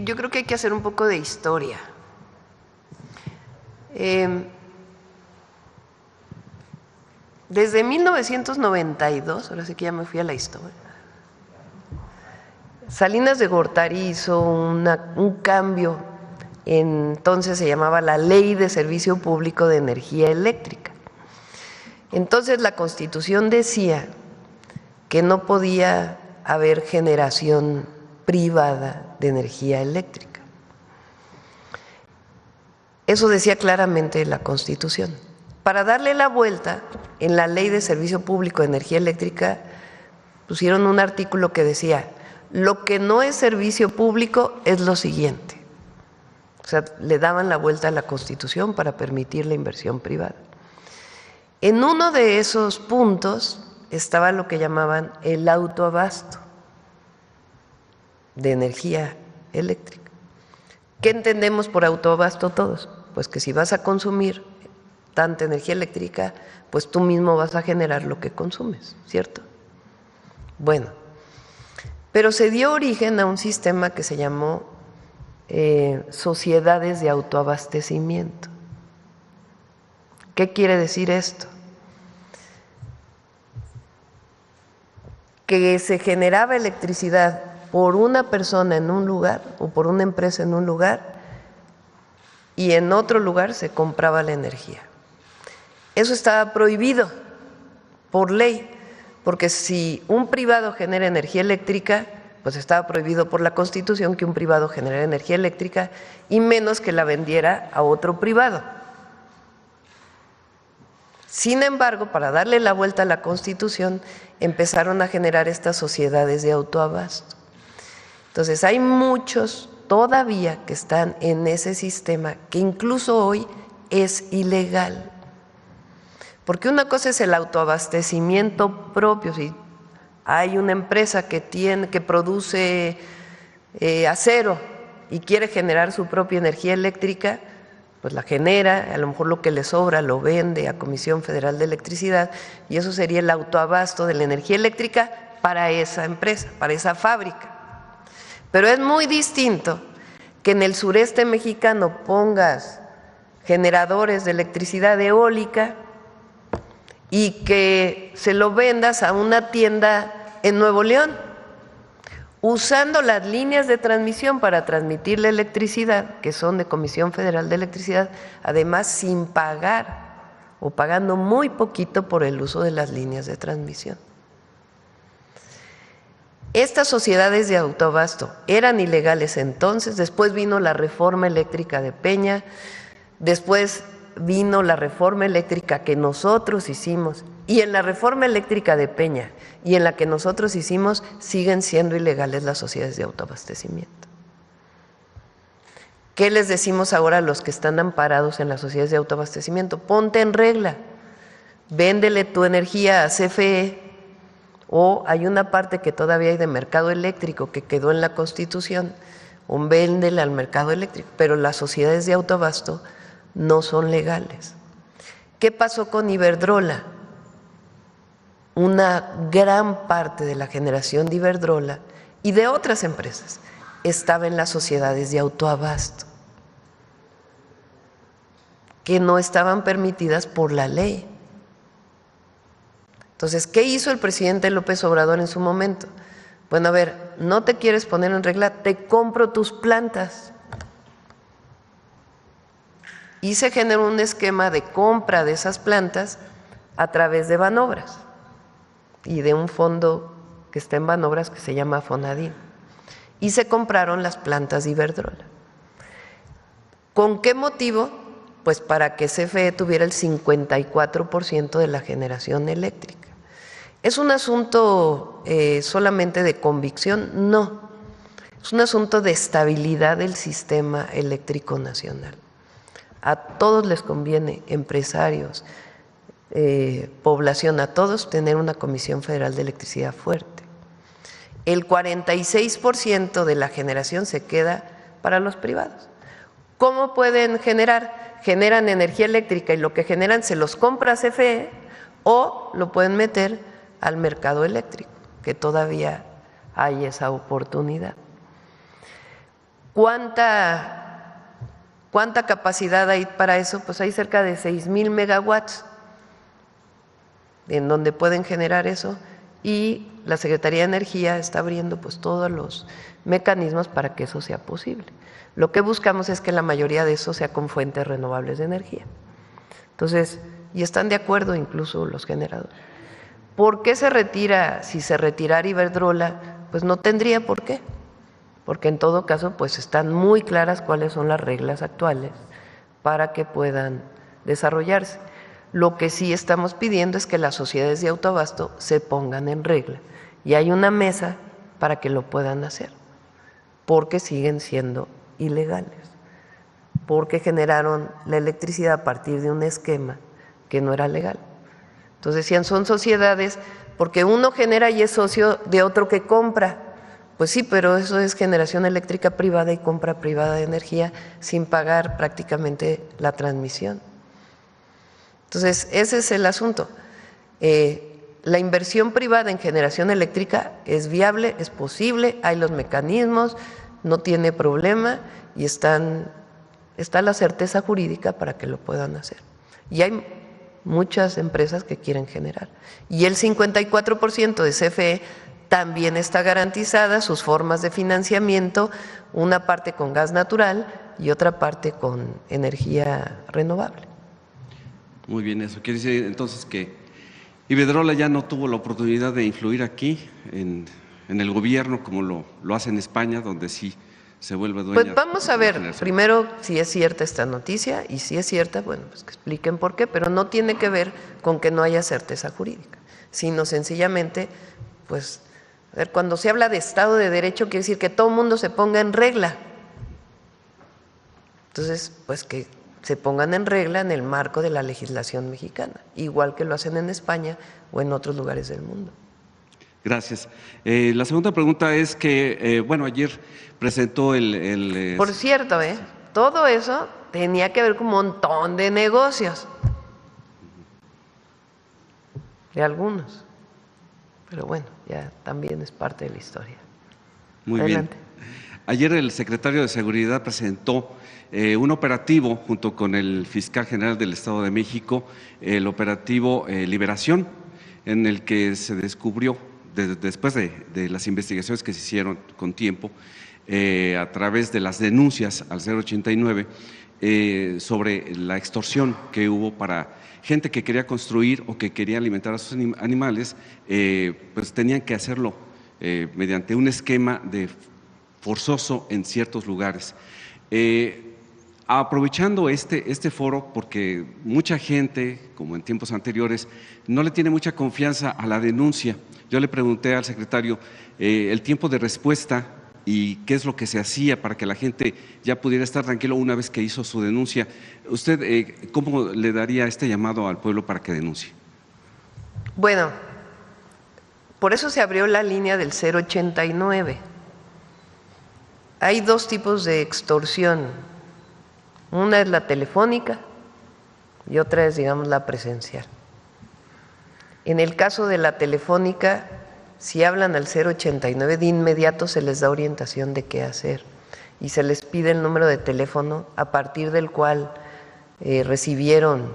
yo creo que hay que hacer un poco de historia. Desde 1992, ahora sí que ya me fui a la historia, Salinas de Gortari hizo un cambio, entonces se llamaba la Ley de Servicio Público de Energía Eléctrica. Entonces la Constitución decía que no podía haber generación privada de energía eléctrica. Eso decía claramente la Constitución. Para darle la vuelta, en la Ley de Servicio Público de Energía Eléctrica pusieron un artículo que decía: lo que no es servicio público es lo siguiente. O sea, le daban la vuelta a la Constitución para permitir la inversión privada. En uno de esos puntos estaba lo que llamaban el autoabasto de energía eléctrica. ¿Qué entendemos por autoabasto todos? Pues que si vas a consumir tanta energía eléctrica, pues tú mismo vas a generar lo que consumes, ¿cierto? Bueno, pero se dio origen a un sistema que se llamó sociedades de autoabastecimiento. ¿Qué quiere decir esto? Que se generaba electricidad por una persona en un lugar o por una empresa en un lugar y en otro lugar se compraba la energía. Eso estaba prohibido por ley, porque si un privado genera energía eléctrica, pues estaba prohibido por la Constitución que un privado generara energía eléctrica y menos que la vendiera a otro privado. Sin embargo, para darle la vuelta a la Constitución, empezaron a generar estas sociedades de autoabasto. Entonces, hay muchos todavía que están en ese sistema que incluso hoy es ilegal. Porque una cosa es el autoabastecimiento propio. Si hay una empresa que produce acero y quiere generar su propia energía eléctrica, pues la genera, a lo mejor lo que le sobra lo vende a Comisión Federal de Electricidad y eso sería el autoabasto de la energía eléctrica para esa empresa, para esa fábrica. Pero es muy distinto que en el sureste mexicano pongas generadores de electricidad eólica y que se lo vendas a una tienda en Nuevo León, usando las líneas de transmisión para transmitir la electricidad, que son de Comisión Federal de Electricidad, además sin pagar o pagando muy poquito por el uso de las líneas de transmisión. Estas sociedades de autoabasto eran ilegales entonces, después vino la reforma eléctrica de Peña, después vino la reforma eléctrica que nosotros hicimos y en la reforma eléctrica de Peña y en la que nosotros hicimos siguen siendo ilegales las sociedades de autoabastecimiento. ¿Qué les decimos ahora a los que están amparados en las sociedades de autoabastecimiento? Ponte en regla, véndele tu energía a CFE o hay una parte que todavía hay de mercado eléctrico que quedó en la Constitución, o véndele al mercado eléctrico, pero las sociedades de autoabasto no son legales. ¿Qué pasó con Iberdrola? una gran parte de la generación de Iberdrola y de otras empresas estaba en las sociedades de autoabasto, que no estaban permitidas por la ley. Entonces, ¿qué hizo el presidente López Obrador en su momento? Bueno, a ver, ¿no te quieres poner en regla? Te compro tus plantas. Y se generó un esquema de compra de esas plantas a través de Banobras y de un fondo que está en Banobras que se llama Fonadín. Y se compraron las plantas de Iberdrola. ¿Con qué motivo? Pues para que CFE tuviera el 54% de la generación eléctrica. ¿Es un asunto solamente de convicción? No, es un asunto de estabilidad del sistema eléctrico nacional. A todos les conviene, empresarios, población, a todos tener una Comisión Federal de Electricidad fuerte. El 46% de la generación se queda para los privados. ¿Cómo pueden generar? Generan energía eléctrica y lo que generan se los compra CFE o lo pueden meter al mercado eléctrico, que todavía hay esa oportunidad. ¿Cuánta capacidad hay para eso? Pues hay cerca de 6,000 megawatts en donde pueden generar eso, y la Secretaría de Energía está abriendo pues todos los mecanismos para que eso sea posible. Lo que buscamos es que la mayoría de eso sea con fuentes renovables de energía. Entonces, y están de acuerdo incluso los generadores. ¿Por qué se retira? Si se retirara Iberdrola, pues no tendría por qué, porque en todo caso pues están muy claras cuáles son las reglas actuales para que puedan desarrollarse. Lo que sí estamos pidiendo es que las sociedades de autoabasto se pongan en regla y hay una mesa para que lo puedan hacer, porque siguen siendo ilegales, porque generaron la electricidad a partir de un esquema que no era legal. Entonces decían, son sociedades porque uno genera y es socio de otro que compra. Pues sí, pero eso es generación eléctrica privada y compra privada de energía sin pagar prácticamente la transmisión. Entonces, ese es el asunto. La inversión privada en generación eléctrica es viable, es posible, hay los mecanismos, no tiene problema y está la certeza jurídica para que lo puedan hacer. Y hay muchas empresas que quieren generar. Y el 54% de CFE también está garantizada, sus formas de financiamiento, una parte con gas natural y otra parte con energía renovable. Muy bien, eso quiere decir entonces que Iberdrola ya no tuvo la oportunidad de influir aquí en el gobierno como lo hace en España, donde sí se vuelve dueña. Pues vamos a ver primero si es cierta esta noticia, y si es cierta, bueno, pues que expliquen por qué, pero no tiene que ver con que no haya certeza jurídica, sino sencillamente, pues, a ver, cuando se habla de Estado de Derecho quiere decir que todo el mundo se ponga en regla. Entonces, pues que se pongan en regla en el marco de la legislación mexicana, igual que lo hacen en España o en otros lugares del mundo. Gracias. La segunda pregunta es que, bueno, ayer presentó Por cierto, todo eso tenía que ver con un montón de negocios, de algunos, pero bueno, ya también es parte de la historia. Muy Adelante. bien. Ayer el secretario de Seguridad presentó un operativo junto con el fiscal general del Estado de México, el operativo Liberación, en el que se descubrió, después de las investigaciones que se hicieron con tiempo, a través de las denuncias al 089, sobre la extorsión que hubo para gente que quería construir o que quería alimentar a sus animales, pues tenían que hacerlo mediante un esquema de forzoso en ciertos lugares. Aprovechando este foro, porque mucha gente, como en tiempos anteriores, no le tiene mucha confianza a la denuncia. Yo le pregunté al secretario el tiempo de respuesta y qué es lo que se hacía para que la gente ya pudiera estar tranquilo una vez que hizo su denuncia. ¿Usted cómo le daría este llamado al pueblo para que denuncie? Bueno, por eso se abrió la línea del 089. Hay dos tipos de extorsión. Una es la telefónica y otra es, digamos, la presencial. En el caso de la telefónica, si hablan al 089, de inmediato se les da orientación de qué hacer y se les pide el número de teléfono a partir del cual recibieron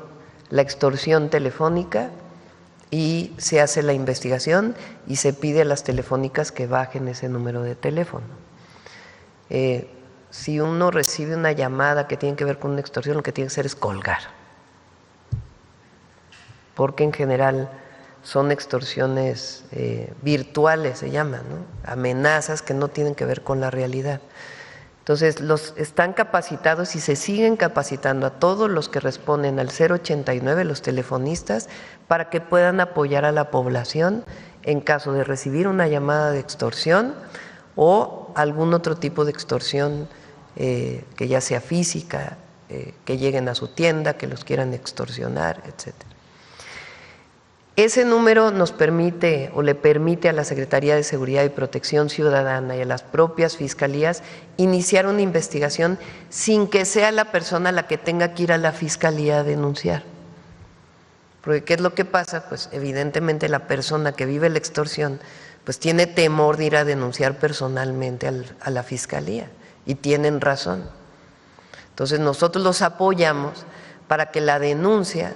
la extorsión telefónica y se hace la investigación y se pide a las telefónicas que bajen ese número de teléfono. Si uno recibe una llamada que tiene que ver con una extorsión, lo que tiene que hacer es colgar, porque en general son extorsiones virtuales, se llaman, ¿no? Amenazas que no tienen que ver con la realidad. Entonces, están capacitados y se siguen capacitando a todos los que responden al 089, los telefonistas, para que puedan apoyar a la población en caso de recibir una llamada de extorsión o algún otro tipo de extorsión que ya sea física, que lleguen a su tienda, que los quieran extorsionar, etc. Ese número nos permite o le permite a la Secretaría de Seguridad y Protección Ciudadana y a las propias fiscalías iniciar una investigación sin que sea la persona la que tenga que ir a la fiscalía a denunciar. Porque ¿qué es lo que pasa? Pues evidentemente la persona que vive la extorsión pues tiene temor de ir a denunciar personalmente a la fiscalía y tienen razón. Entonces nosotros los apoyamos para que la denuncia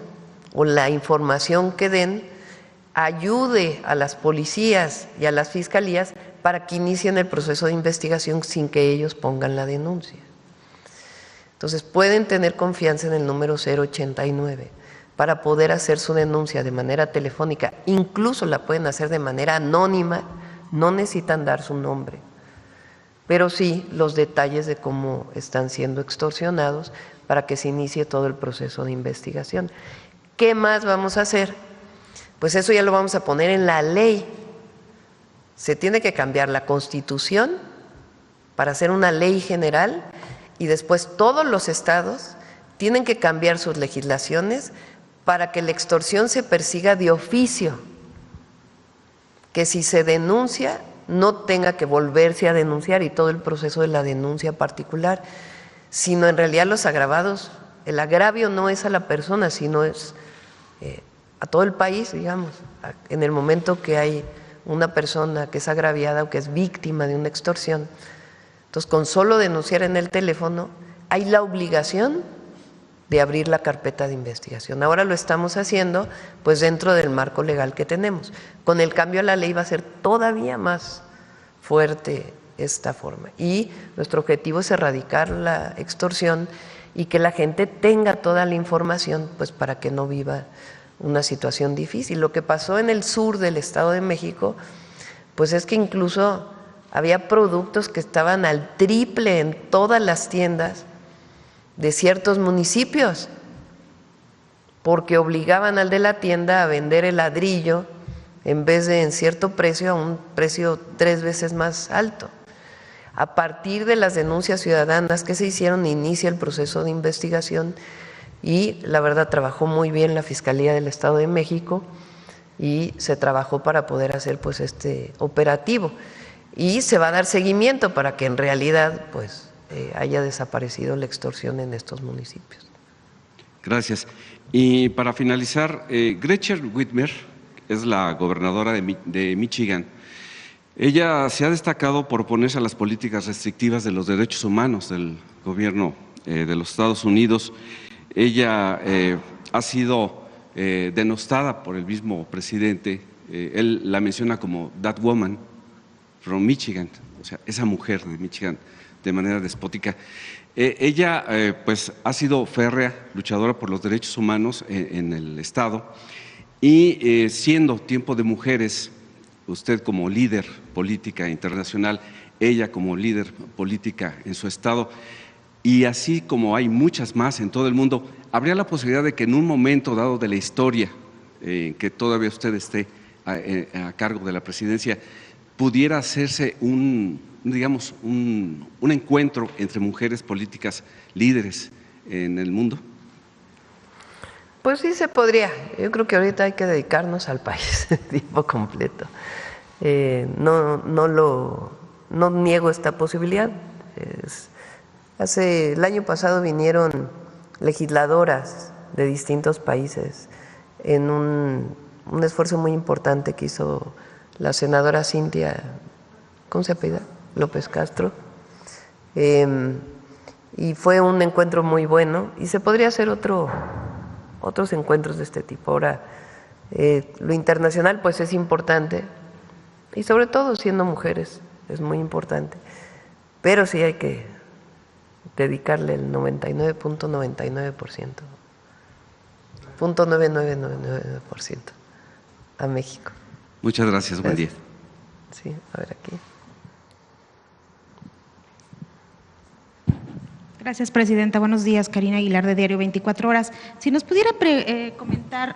o la información que den ayude a las policías y a las fiscalías para que inicien el proceso de investigación sin que ellos pongan la denuncia. Entonces pueden tener confianza en el número 089 para poder hacer su denuncia de manera telefónica, incluso la pueden hacer de manera anónima, no necesitan dar su nombre, pero sí los detalles de cómo están siendo extorsionados para que se inicie todo el proceso de investigación. ¿Qué más vamos a hacer? Pues eso ya lo vamos a poner en la ley. Se tiene que cambiar la Constitución para hacer una ley general y después todos los estados tienen que cambiar sus legislaciones para que la extorsión se persiga de oficio, que si se denuncia no tenga que volverse a denunciar y todo el proceso de la denuncia particular, sino en realidad los agravados, el agravio no es a la persona, sino es a todo el país, digamos. En el momento que hay una persona que es agraviada o que es víctima de una extorsión, entonces con solo denunciar en el teléfono hay la obligación de abrir la carpeta de investigación. Ahora lo estamos haciendo pues dentro del marco legal que tenemos. Con el cambio a la ley va a ser todavía más fuerte esta forma y nuestro objetivo es erradicar la extorsión y que la gente tenga toda la información pues para que no viva una situación difícil. Lo que pasó en el sur del Estado de México pues es que incluso había productos que estaban al triple en todas las tiendas de ciertos municipios porque obligaban al de la tienda a vender el ladrillo en vez de en cierto precio a un precio 3 veces más alto. A partir de las denuncias ciudadanas que se hicieron, inicia el proceso de investigación y la verdad trabajó muy bien la Fiscalía del Estado de México y se trabajó para poder hacer pues este operativo y se va a dar seguimiento para que en realidad pues haya desaparecido la extorsión en estos municipios. Gracias. Y para finalizar, Gretchen Whitmer es la gobernadora de Michigan. Ella se ha destacado por oponerse a las políticas restrictivas de los derechos humanos del gobierno de los Estados Unidos. Ella ha sido denostada por el mismo presidente. Él la menciona como that woman from Michigan, o sea, esa mujer de Michigan, de manera despótica. Ella pues ha sido férrea luchadora por los derechos humanos en el Estado y siendo Tiempo de Mujeres, usted como líder política internacional, ella como líder política en su Estado, y así como hay muchas más en todo el mundo, ¿habría la posibilidad de que en un momento dado de la historia, que todavía usted esté a cargo de la presidencia, pudiera hacerse un encuentro entre mujeres políticas líderes en el mundo? Pues sí se podría. Yo creo que ahorita hay que dedicarnos al país de tiempo completo. No niego esta posibilidad. El año pasado vinieron legisladoras de distintos países en un un esfuerzo muy importante que hizo la senadora Cintia, ¿cómo se apellida? López Castro. Y fue un encuentro muy bueno y se podría hacer otros encuentros de este tipo. Ahora, lo internacional pues es importante y sobre todo siendo mujeres es muy importante, pero sí hay que dedicarle el 99.99%, .9999% a México. Muchas gracias, buen día. Sí, a ver aquí. Gracias, Presidenta. Buenos días, Karina Aguilar, de Diario 24 Horas. Si nos pudiera comentar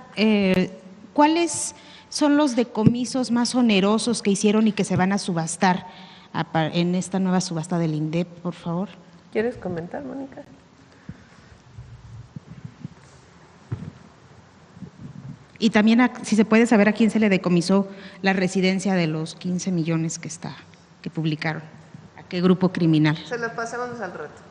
cuáles son los decomisos más onerosos que hicieron y que se van a subastar en esta nueva subasta del INDEP, por favor. ¿Quieres comentar, Mónica? Y también, si se puede saber a quién se le decomisó la residencia de los 15 millones que publicaron, a qué grupo criminal. Se lo pasamos al rato.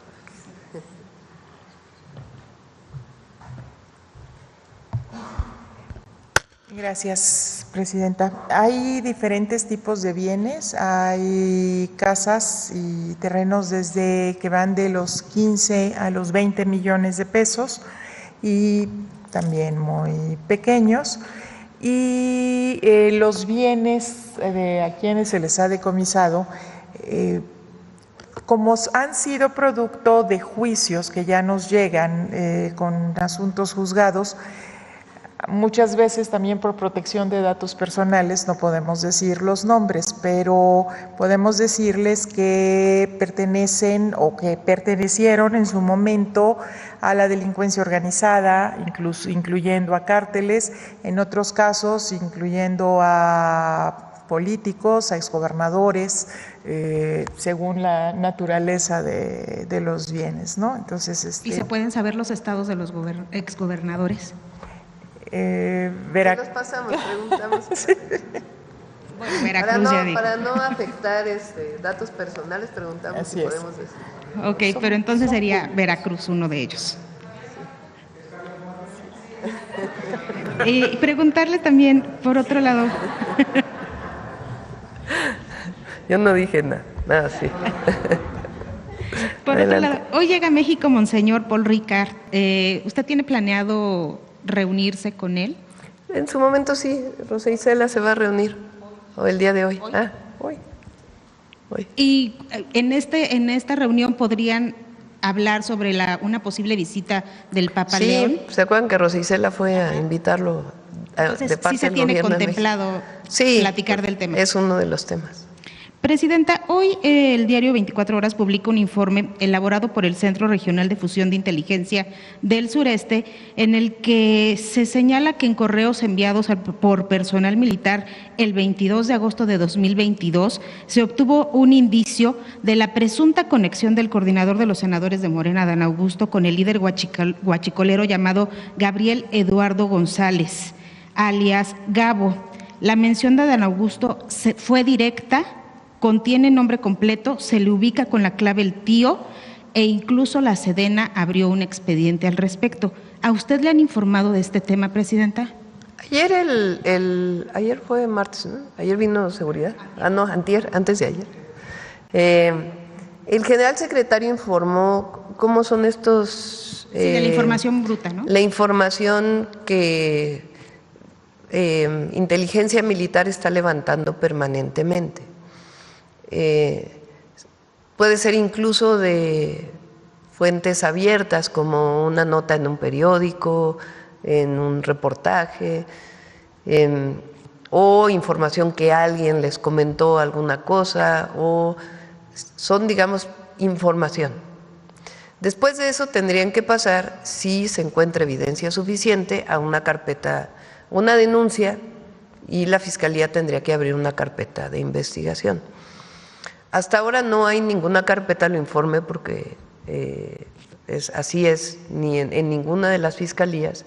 Gracias, Presidenta. Hay diferentes tipos de bienes, hay casas y terrenos desde que van de los 15 a los 20 millones de pesos y también muy pequeños. Y los bienes a quienes se les ha decomisado, como han sido producto de juicios que ya nos llegan con asuntos juzgados, muchas veces también por protección de datos personales no podemos decir los nombres, pero podemos decirles que pertenecen o que pertenecieron en su momento a la delincuencia organizada, incluyendo a cárteles, en otros casos incluyendo a políticos, a exgobernadores, según la naturaleza de los bienes, ¿no? Entonces, ¿Y se pueden saber los estados de los exgobernadores? Nos pasamos, preguntamos. Bueno, Veracruz, para no afectar datos personales, preguntamos si podemos decir. Ok, pero entonces sería Veracruz uno de ellos. Y preguntarle también, por otro lado. Yo no dije nada, sí. Por otro lado, hoy llega a México Monseñor Paul Ricard. ¿Usted tiene planeado reunirse con él? En su momento sí, Rosa Isela se va a reunir, o el día de hoy. Hoy. Y en esta reunión podrían hablar sobre una posible visita del Papa León. Sí, ¿se acuerdan que Rosa Isela fue a invitarlo Entonces, de parte sí se del tiene gobierno contemplado platicar del tema. Es uno de los temas. Presidenta, hoy el diario 24 Horas publica un informe elaborado por el Centro Regional de Fusión de Inteligencia del Sureste, en el que se señala que en correos enviados por personal militar el 22 de agosto de 2022 se obtuvo un indicio de la presunta conexión del coordinador de los senadores de Morena, Adán Augusto, con el líder guachicolero llamado Gabriel Eduardo González, alias Gabo. La mención de Adán Augusto fue directa, contiene nombre completo, se le ubica con la clave el tío e incluso la Sedena abrió un expediente al respecto. ¿A usted le han informado de este tema, Presidenta? Ayer fue martes, ¿no? Ayer vino seguridad. No, antes de ayer. El general secretario informó cómo son estos... Sí, de la información bruta, ¿no? La información que inteligencia militar está levantando permanentemente. Puede ser incluso de fuentes abiertas, como una nota en un periódico, en un reportaje, o información que alguien les comentó alguna cosa, o son, digamos, información. Después de eso tendrían que pasar, si se encuentra evidencia suficiente, a una carpeta, una denuncia, y la Fiscalía tendría que abrir una carpeta de investigación. Hasta ahora no hay ninguna carpeta, lo informe porque así es, ni en ninguna de las fiscalías,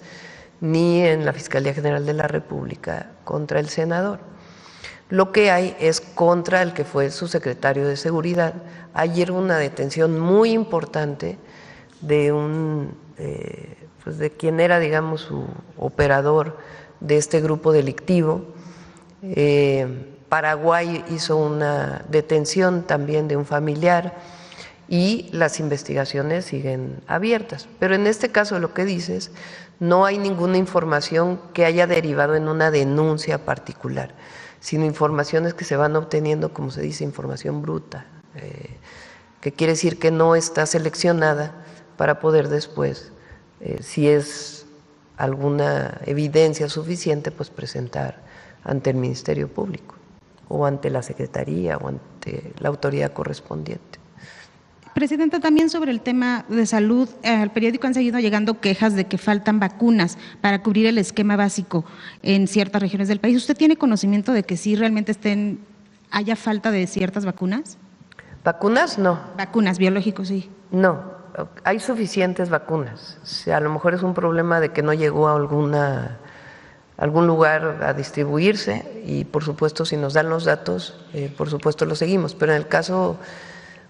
ni en la Fiscalía General de la República contra el senador. Lo que hay es contra el que fue su secretario de Seguridad. Ayer una detención muy importante de de quien era, digamos, su operador de este grupo delictivo. Paraguay hizo una detención también de un familiar y las investigaciones siguen abiertas. Pero en este caso, lo que dices, no hay ninguna información que haya derivado en una denuncia particular, sino informaciones que se van obteniendo, como se dice, información bruta, que quiere decir que no está seleccionada para poder después, si es alguna evidencia suficiente, pues presentar ante el Ministerio Público o ante la Secretaría o ante la autoridad correspondiente. Presidenta, también sobre el tema de salud, al periódico han seguido llegando quejas de que faltan vacunas para cubrir el esquema básico en ciertas regiones del país. ¿Usted tiene conocimiento de que sí realmente haya falta de ciertas vacunas? ¿Vacunas? No. Vacunas, biológicos, sí. No, hay suficientes vacunas. O sea, a lo mejor es un problema de que no llegó a algún lugar a distribuirse y, por supuesto, si nos dan los datos, por supuesto lo seguimos. Pero en el caso,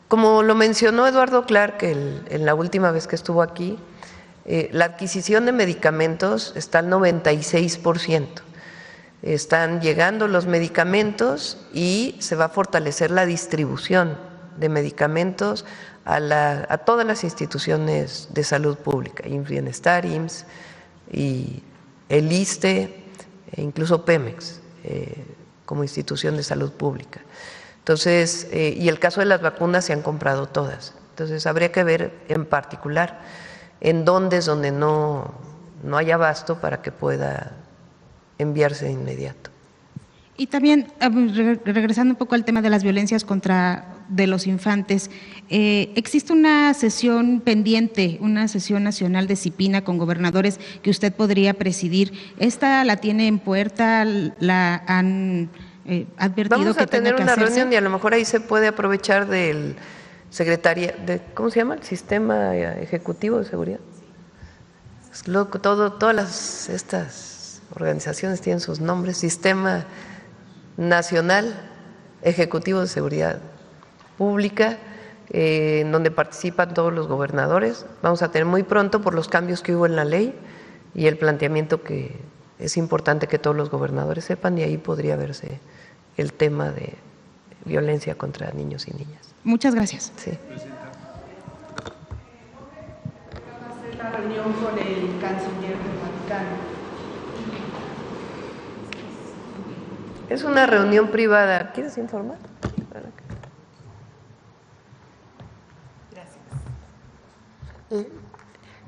como lo mencionó Eduardo Clark en la última vez que estuvo aquí, la adquisición de medicamentos está al 96%. Están llegando los medicamentos y se va a fortalecer la distribución de medicamentos a todas las instituciones de salud pública, IMSS Bienestar, IMSS y el ISSSTE e incluso Pemex como institución de salud pública. Entonces, y el caso de las vacunas se han comprado todas. Entonces, habría que ver en particular en dónde es donde no hay abasto para que pueda enviarse de inmediato. Y también, regresando un poco al tema de las violencias de los infantes, existe una sesión pendiente, una sesión nacional de CIPINA con gobernadores que usted podría presidir. ¿Esta la tiene en puerta? ¿La han advertido Vamos a que tenga tener que una hacerse? reunión y a lo mejor ahí se puede aprovechar del ¿cómo se llama? El Sistema Ejecutivo de Seguridad. Es loco, todas estas organizaciones tienen sus nombres. Sistema Nacional Ejecutivo de Seguridad Pública, en donde participan todos los gobernadores. Vamos a tener muy pronto, por los cambios que hubo en la ley y el planteamiento que es importante que todos los gobernadores sepan, y ahí podría verse el tema de violencia contra niños y niñas. Muchas gracias. Sí. La reunión con el canciller del Vaticano. Es una reunión privada. ¿Quieres informar? Gracias.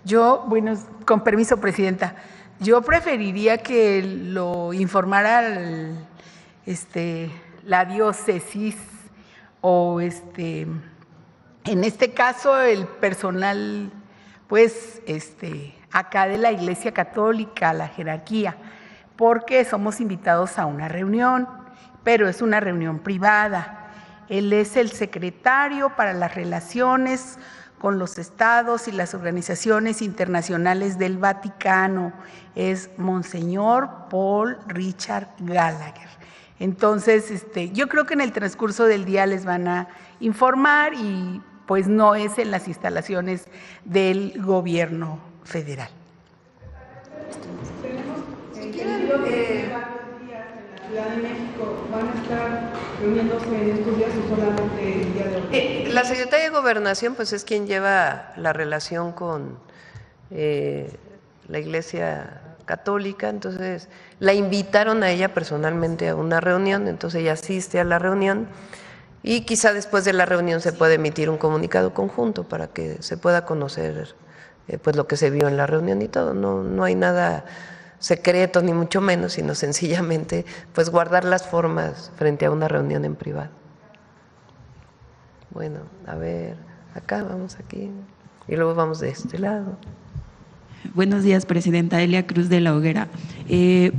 Yo, bueno, con permiso, Presidenta, yo preferiría que lo informara la diócesis o en este caso el personal, pues, acá de la Iglesia Católica, la jerarquía, porque somos invitados a una reunión, pero es una reunión privada. Él es el secretario para las relaciones con los estados y las organizaciones internacionales del Vaticano, es Monseñor Paul Richard Gallagher. Entonces, yo creo que en el transcurso del día les van a informar y pues no es en las instalaciones del gobierno federal. Ciudad de México, ¿van a estar reuniéndose en estos días o solamente el día de hoy? La Secretaría de Gobernación pues es quien lleva la relación con la Iglesia Católica, entonces la invitaron a ella personalmente a una reunión, entonces ella asiste a la reunión y quizá después de la reunión se puede emitir un comunicado conjunto para que se pueda conocer pues lo que se vio en la reunión y todo. No hay nada secreto ni mucho menos, sino sencillamente pues guardar las formas frente a una reunión en privado. Bueno, a ver, acá, vamos aquí y luego vamos de este lado. Buenos días, Presidenta. Elia Cruz de la Hoguera.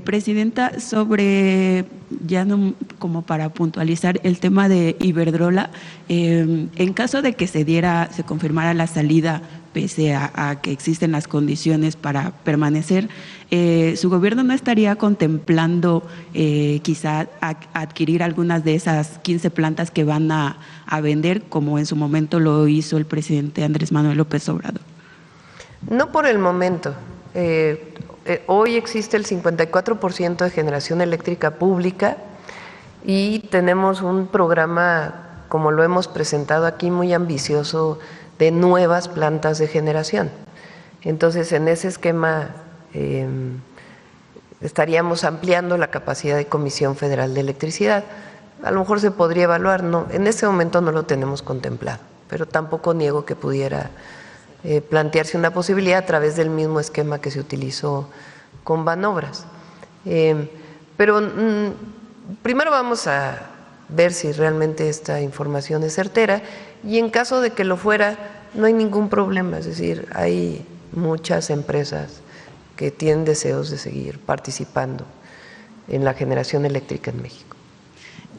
Presidenta, sobre, ya no, como para puntualizar el tema de Iberdrola, en caso de que se confirmara la salida, pese a que existen las condiciones para permanecer, ¿su gobierno no estaría contemplando quizá adquirir algunas de esas 15 plantas que van a vender, como en su momento lo hizo el presidente Andrés Manuel López Obrador? No por el momento. hoy existe el 54% de generación eléctrica pública y tenemos un programa, como lo hemos presentado aquí, muy ambicioso de nuevas plantas de generación. Entonces, en ese esquema estaríamos ampliando la capacidad de Comisión Federal de Electricidad. A lo mejor se podría evaluar, no, en este momento no lo tenemos contemplado, pero tampoco niego que pudiera plantearse una posibilidad a través del mismo esquema que se utilizó con Banobras. Pero primero vamos a ver si realmente esta información es certera y en caso de que lo fuera, no hay ningún problema, es decir, hay muchas empresas que tienen deseos de seguir participando en la generación eléctrica en México.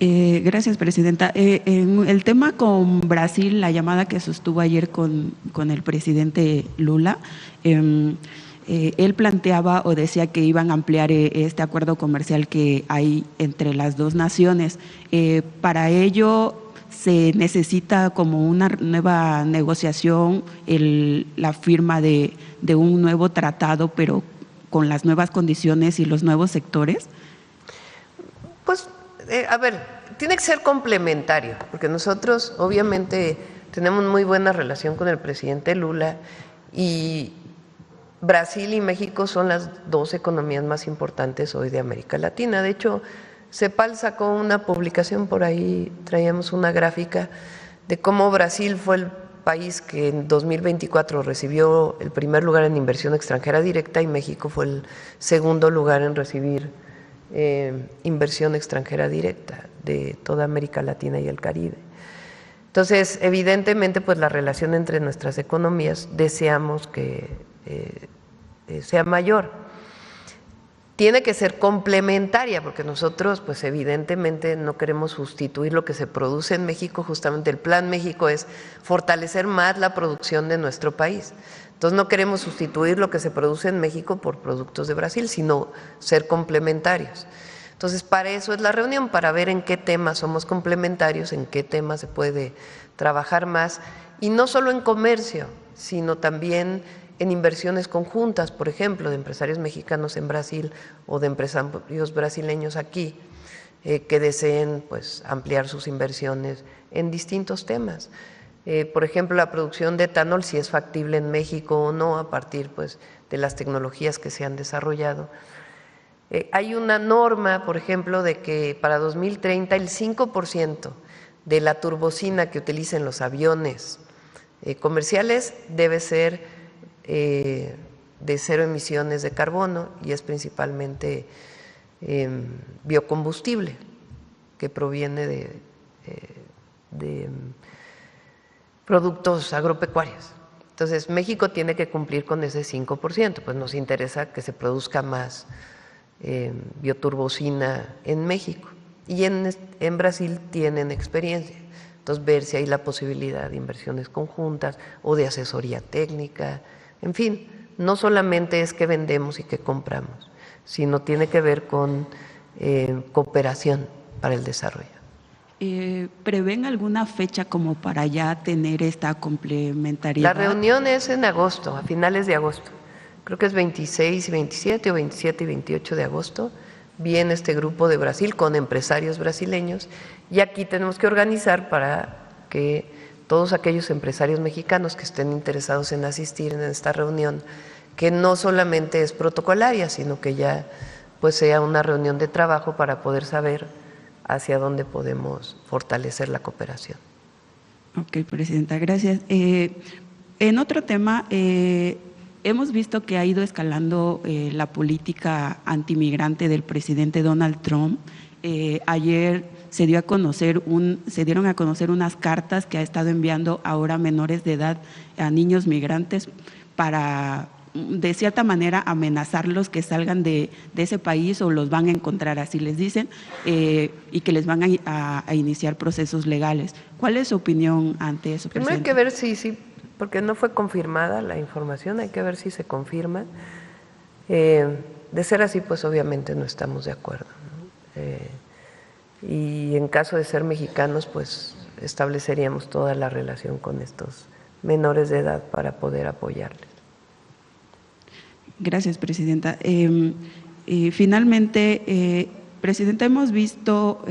Gracias, presidenta. En el tema con Brasil, la llamada que sostuvo ayer con el presidente Lula, él planteaba o decía que iban a ampliar este acuerdo comercial que hay entre las dos naciones. Para ello se necesita como una nueva negociación, la firma de un nuevo tratado, pero con las nuevas condiciones y los nuevos sectores. Pues, a ver, tiene que ser complementario, porque nosotros obviamente tenemos muy buena relación con el presidente Lula y Brasil y México son las dos economías más importantes hoy de América Latina. De hecho, CEPAL sacó una publicación por ahí, traíamos una gráfica de cómo Brasil fue el país que en 2024 recibió el primer lugar en inversión extranjera directa y México fue el segundo lugar en recibir inversión extranjera directa de toda América Latina y el Caribe. Entonces, evidentemente, pues la relación entre nuestras economías deseamos que sea mayor. Tiene que ser complementaria, porque nosotros, pues evidentemente, no queremos sustituir lo que se produce en México. Justamente el Plan México es fortalecer más la producción de nuestro país. Entonces, no queremos sustituir lo que se produce en México por productos de Brasil, sino ser complementarios. Entonces, para eso es la reunión, para ver en qué temas somos complementarios, en qué temas se puede trabajar más, y no solo en comercio, sino también en inversiones conjuntas, por ejemplo, de empresarios mexicanos en Brasil o de empresarios brasileños aquí, que deseen pues, ampliar sus inversiones en distintos temas. Por ejemplo, la producción de etanol, si es factible en México o no, a partir pues, de las tecnologías que se han desarrollado. Hay una norma, por ejemplo, de que para 2030 el 5% de la turbocina que utilicen los aviones comerciales debe ser de cero emisiones de carbono y es principalmente biocombustible que proviene de productos agropecuarios. Entonces, México tiene que cumplir con ese 5%, pues nos interesa que se produzca más bioturbocina en México. Y en Brasil tienen experiencia. Entonces, ver si hay la posibilidad de inversiones conjuntas o de asesoría técnica. En fin, no solamente es que vendemos y que compramos, sino tiene que ver con cooperación para el desarrollo. ¿Prevén alguna fecha como para ya tener esta complementariedad? La reunión es en agosto, a finales de agosto. Creo que es 26 y 27 o 27 y 28 de agosto. Viene este grupo de Brasil con empresarios brasileños y aquí tenemos que organizar para que todos aquellos empresarios mexicanos que estén interesados en asistir en esta reunión, que no solamente es protocolaria, sino que ya pues sea una reunión de trabajo para poder saber hacia dónde podemos fortalecer la cooperación. Ok, presidenta, gracias. En otro tema, hemos visto que ha ido escalando la política antimigrante del presidente Donald Trump. Ayer se dieron a conocer unas cartas que ha estado enviando ahora menores de edad a niños migrantes para, de cierta manera, amenazarlos que salgan de ese país o los van a encontrar, así les dicen, y que les van a iniciar procesos legales. ¿Cuál es su opinión ante eso, Primero hay que ver si porque no fue confirmada la información, hay que ver si se confirma. De ser así, pues obviamente no estamos de acuerdo, ¿no? Y en caso de ser mexicanos, pues estableceríamos toda la relación con estos menores de edad para poder apoyarles. Gracias, Presidenta. Finalmente, Presidenta, hemos visto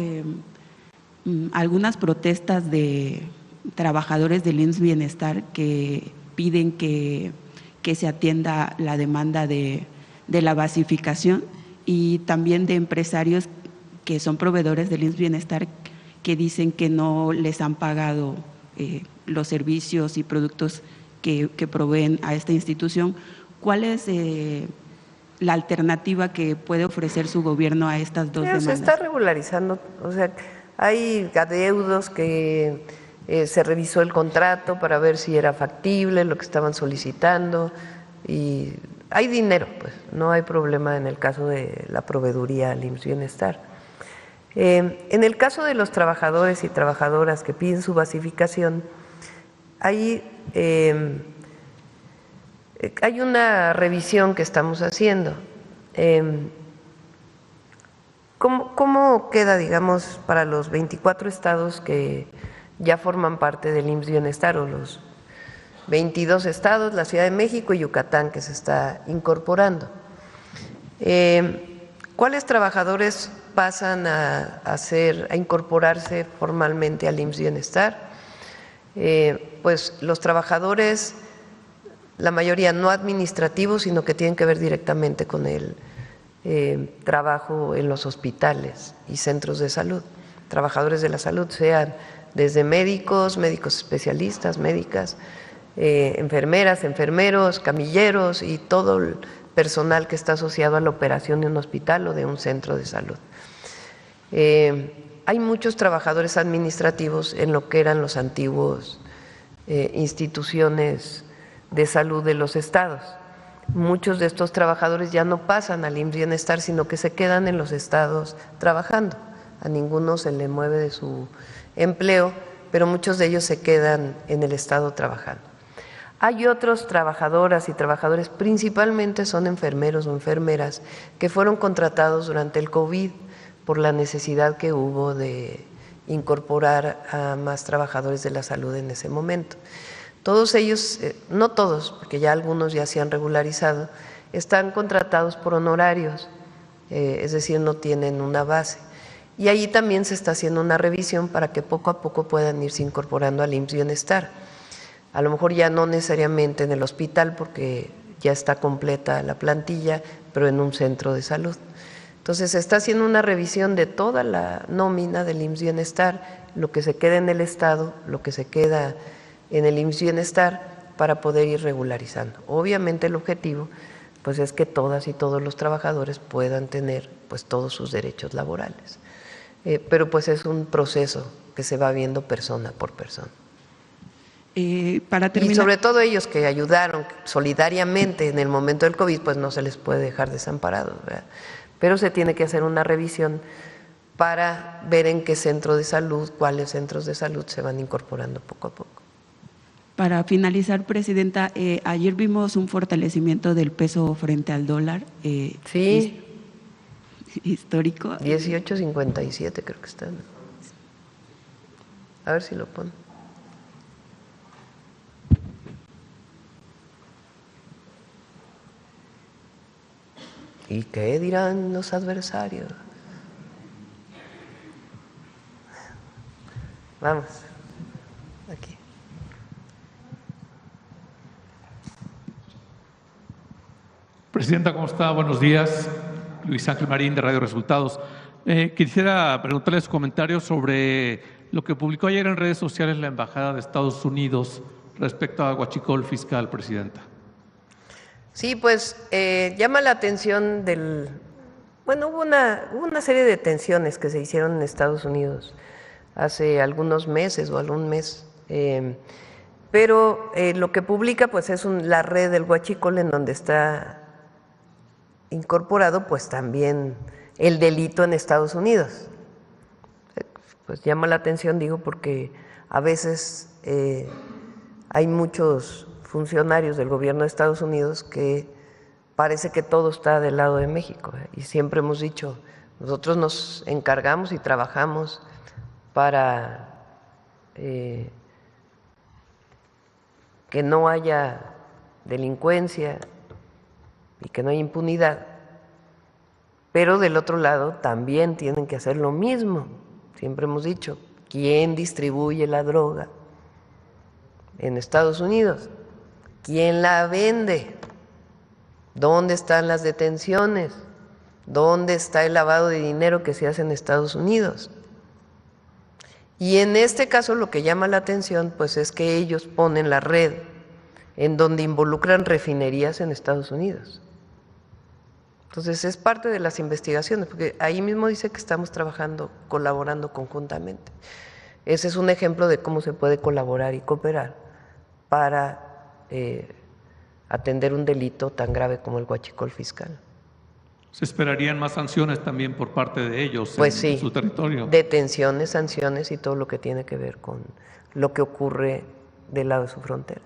algunas protestas de trabajadores del IMSS Bienestar que piden que se atienda la demanda de la basificación, y también de empresarios que son proveedores del IMSS Bienestar que dicen que no les han pagado los servicios y productos que proveen a esta institución. ¿Cuál es la alternativa que puede ofrecer su gobierno a estas dos demandas? Se está regularizando, o sea, hay adeudos que se revisó el contrato para ver si era factible lo que estaban solicitando y hay dinero, pues no hay problema en el caso de la proveeduría al IMSS Bienestar. En el caso de los trabajadores y trabajadoras que piden su basificación, hay una revisión que estamos haciendo. ¿Cómo queda, digamos, para los 24 estados que ya forman parte del IMSS Bienestar, o los 22 estados, la Ciudad de México y Yucatán, que se está incorporando? ¿Cuáles trabajadores pasan a incorporarse formalmente al IMSS Bienestar? Pues los trabajadores, la mayoría no administrativos, sino que tienen que ver directamente con el trabajo en los hospitales y centros de salud. Trabajadores de la salud, sean desde médicos, médicos especialistas, médicas, enfermeras, enfermeros, camilleros y todo el personal que está asociado a la operación de un hospital o de un centro de salud. Hay muchos trabajadores administrativos en lo que eran los antiguos instituciones de salud de los estados. Muchos de estos trabajadores ya no pasan al IMSS Bienestar, sino que se quedan en los estados trabajando. A ninguno se le mueve de su empleo, pero muchos de ellos se quedan en el estado trabajando. Hay otros trabajadoras y trabajadores, principalmente son enfermeros o enfermeras, que fueron contratados durante el COVID por la necesidad que hubo de incorporar a más trabajadores de la salud en ese momento. Todos ellos, no todos, porque ya algunos ya se han regularizado, están contratados por honorarios, es decir, no tienen una base. Y allí también se está haciendo una revisión para que poco a poco puedan irse incorporando al IMSS Bienestar. A lo mejor ya no necesariamente en el hospital, porque ya está completa la plantilla, pero en un centro de salud. Entonces se está haciendo una revisión de toda la nómina del IMSS Bienestar, lo que se queda en el Estado, lo que se queda en el IMSS Bienestar, para poder ir regularizando. Obviamente el objetivo pues es que todas y todos los trabajadores puedan tener pues todos sus derechos laborales. Pero pues es un proceso que se va viendo persona por persona. Para terminar, y sobre todo ellos que ayudaron solidariamente en el momento del COVID, pues no se les puede dejar desamparados, ¿verdad? Pero se tiene que hacer una revisión para ver en qué centro de salud, cuáles centros de salud se van incorporando poco a poco. Para finalizar, Presidenta, ayer vimos un fortalecimiento del peso frente al dólar. Sí. Histórico. 18.57 creo que está. A ver si lo pone. ¿Y qué dirán los adversarios? Vamos, aquí. Presidenta, ¿cómo está? Buenos días. Luis Ángel Marín, de Radio Resultados. Quisiera preguntarle su comentario sobre lo que publicó ayer en redes sociales la Embajada de Estados Unidos respecto a huachicol fiscal, Presidenta. Sí, pues llama la atención hubo una serie de detenciones que se hicieron en Estados Unidos hace algunos meses o algún mes, pero lo que publica pues es la red del huachicol, en donde está incorporado pues también el delito en Estados Unidos. Pues llama la atención, digo, porque a veces hay muchos funcionarios del gobierno de Estados Unidos que parece que todo está del lado de México, y siempre hemos dicho, nosotros nos encargamos y trabajamos para que no haya delincuencia, y que no hay impunidad, pero del otro lado también tienen que hacer lo mismo. Siempre hemos dicho, ¿quién distribuye la droga en Estados Unidos? ¿Quién la vende? ¿Dónde están las detenciones? ¿Dónde está el lavado de dinero que se hace en Estados Unidos? Y en este caso lo que llama la atención pues es que ellos ponen la red en donde involucran refinerías en Estados Unidos. Entonces es parte de las investigaciones, porque ahí mismo dice que estamos trabajando, colaborando conjuntamente. Ese es un ejemplo de cómo se puede colaborar y cooperar para atender un delito tan grave como el huachicol fiscal. ¿Se esperarían más sanciones también por parte de ellos Pues sí, en su territorio? Detenciones, sanciones y todo lo que tiene que ver con lo que ocurre del lado de su frontera.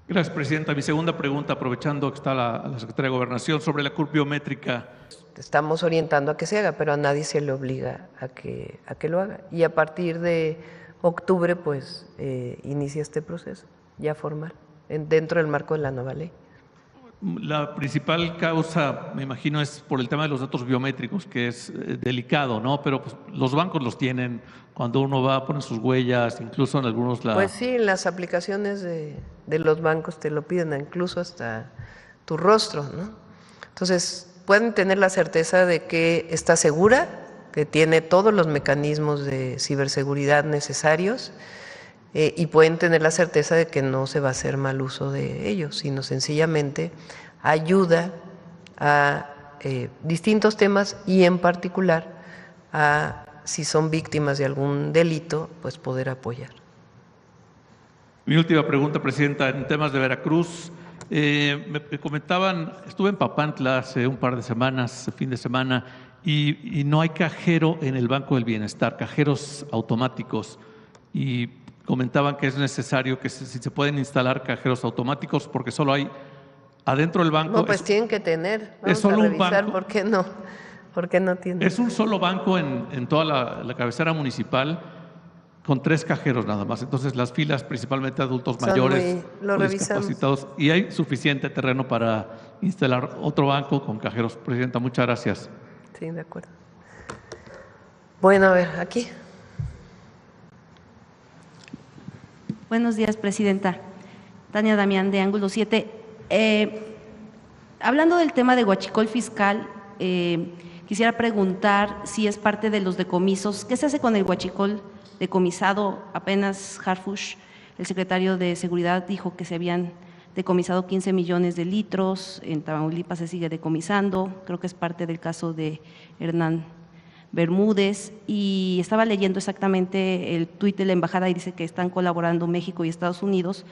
Gracias, Presidenta. Mi segunda pregunta, aprovechando que está la Secretaria de Gobernación, sobre la curva biométrica. Estamos orientando a que se haga, pero a nadie se le obliga a que lo haga. Y a partir de octubre, pues, inicia este proceso ya formal, dentro del marco de la nueva ley. La principal causa, me imagino, es por el tema de los datos biométricos, que es delicado, ¿no? Pero pues, los bancos los tienen, cuando uno va a poner sus huellas, incluso en algunos... Pues sí, en las aplicaciones de los bancos te lo piden, incluso hasta tu rostro, ¿no? Entonces, pueden tener la certeza de que está segura, que tiene todos los mecanismos de ciberseguridad necesarios, y pueden tener la certeza de que no se va a hacer mal uso de ellos, sino sencillamente ayuda a distintos temas y en particular a, si son víctimas de algún delito, pues poder apoyar. Mi última pregunta, Presidenta, en temas de Veracruz. Me comentaban, estuve en Papantla hace un par de semanas, fin de semana, y no hay cajero en el Banco del Bienestar, cajeros automáticos, y comentaban que es necesario que si se pueden instalar cajeros automáticos porque solo hay adentro del banco. No, pues tienen que tener. Vamos es solo a revisar un banco. ¿Por qué no tienen? Es un solo banco en toda la cabecera municipal con 3 cajeros nada más. Entonces las filas, principalmente adultos mayores, lo discapacitados, y hay suficiente terreno para instalar otro banco con cajeros. Presidenta, muchas gracias. Sí, de acuerdo. Bueno, a ver, aquí. Buenos días, Presidenta. Tania Damián, de Ángulo 7. Hablando del tema de huachicol fiscal, quisiera preguntar si es parte de los decomisos. ¿Qué se hace con el huachicol decomisado? Apenas Harfuch, el secretario de Seguridad, dijo que se habían decomisado 15 millones de litros. En Tamaulipas se sigue decomisando. Creo que es parte del caso de Hernán Bermúdez, y estaba leyendo exactamente el tuit de la embajada y dice que están colaborando México y Estados Unidos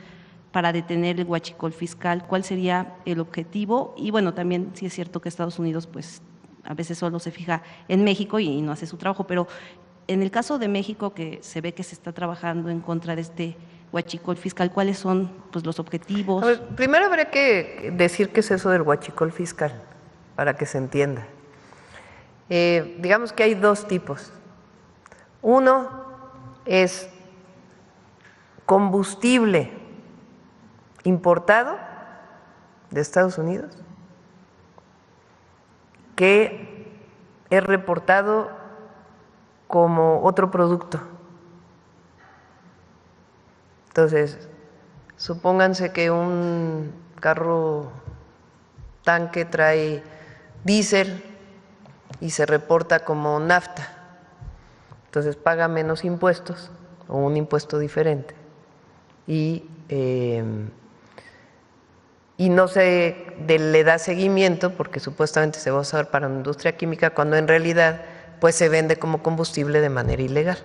para detener el huachicol fiscal. ¿Cuál sería el objetivo? Y bueno, también sí es cierto que Estados Unidos pues a veces solo se fija en México y no hace su trabajo, pero en el caso de México, que se ve que se está trabajando en contra de este huachicol fiscal, ¿cuáles son pues los objetivos? A ver, primero habría que decir qué es eso del huachicol fiscal, para que se entienda. Digamos que hay 2 tipos. Uno es combustible importado de Estados Unidos que es reportado como otro producto. Entonces, supónganse que un carro tanque trae diésel y se reporta como nafta, entonces paga menos impuestos o un impuesto diferente y no se le da seguimiento porque supuestamente se va a usar para la industria química cuando en realidad pues se vende como combustible de manera ilegal.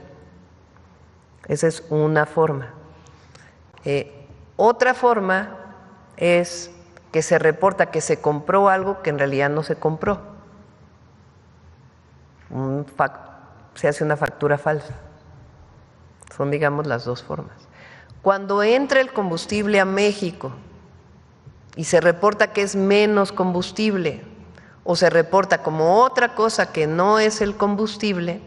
Esa es una forma. Otra forma es que se reporta que se compró algo que en realidad no se compró. Se hace una factura falsa. Son, digamos, las 2 formas. Cuando entra el combustible a México y se reporta que es menos combustible o se reporta como otra cosa que no es el combustible,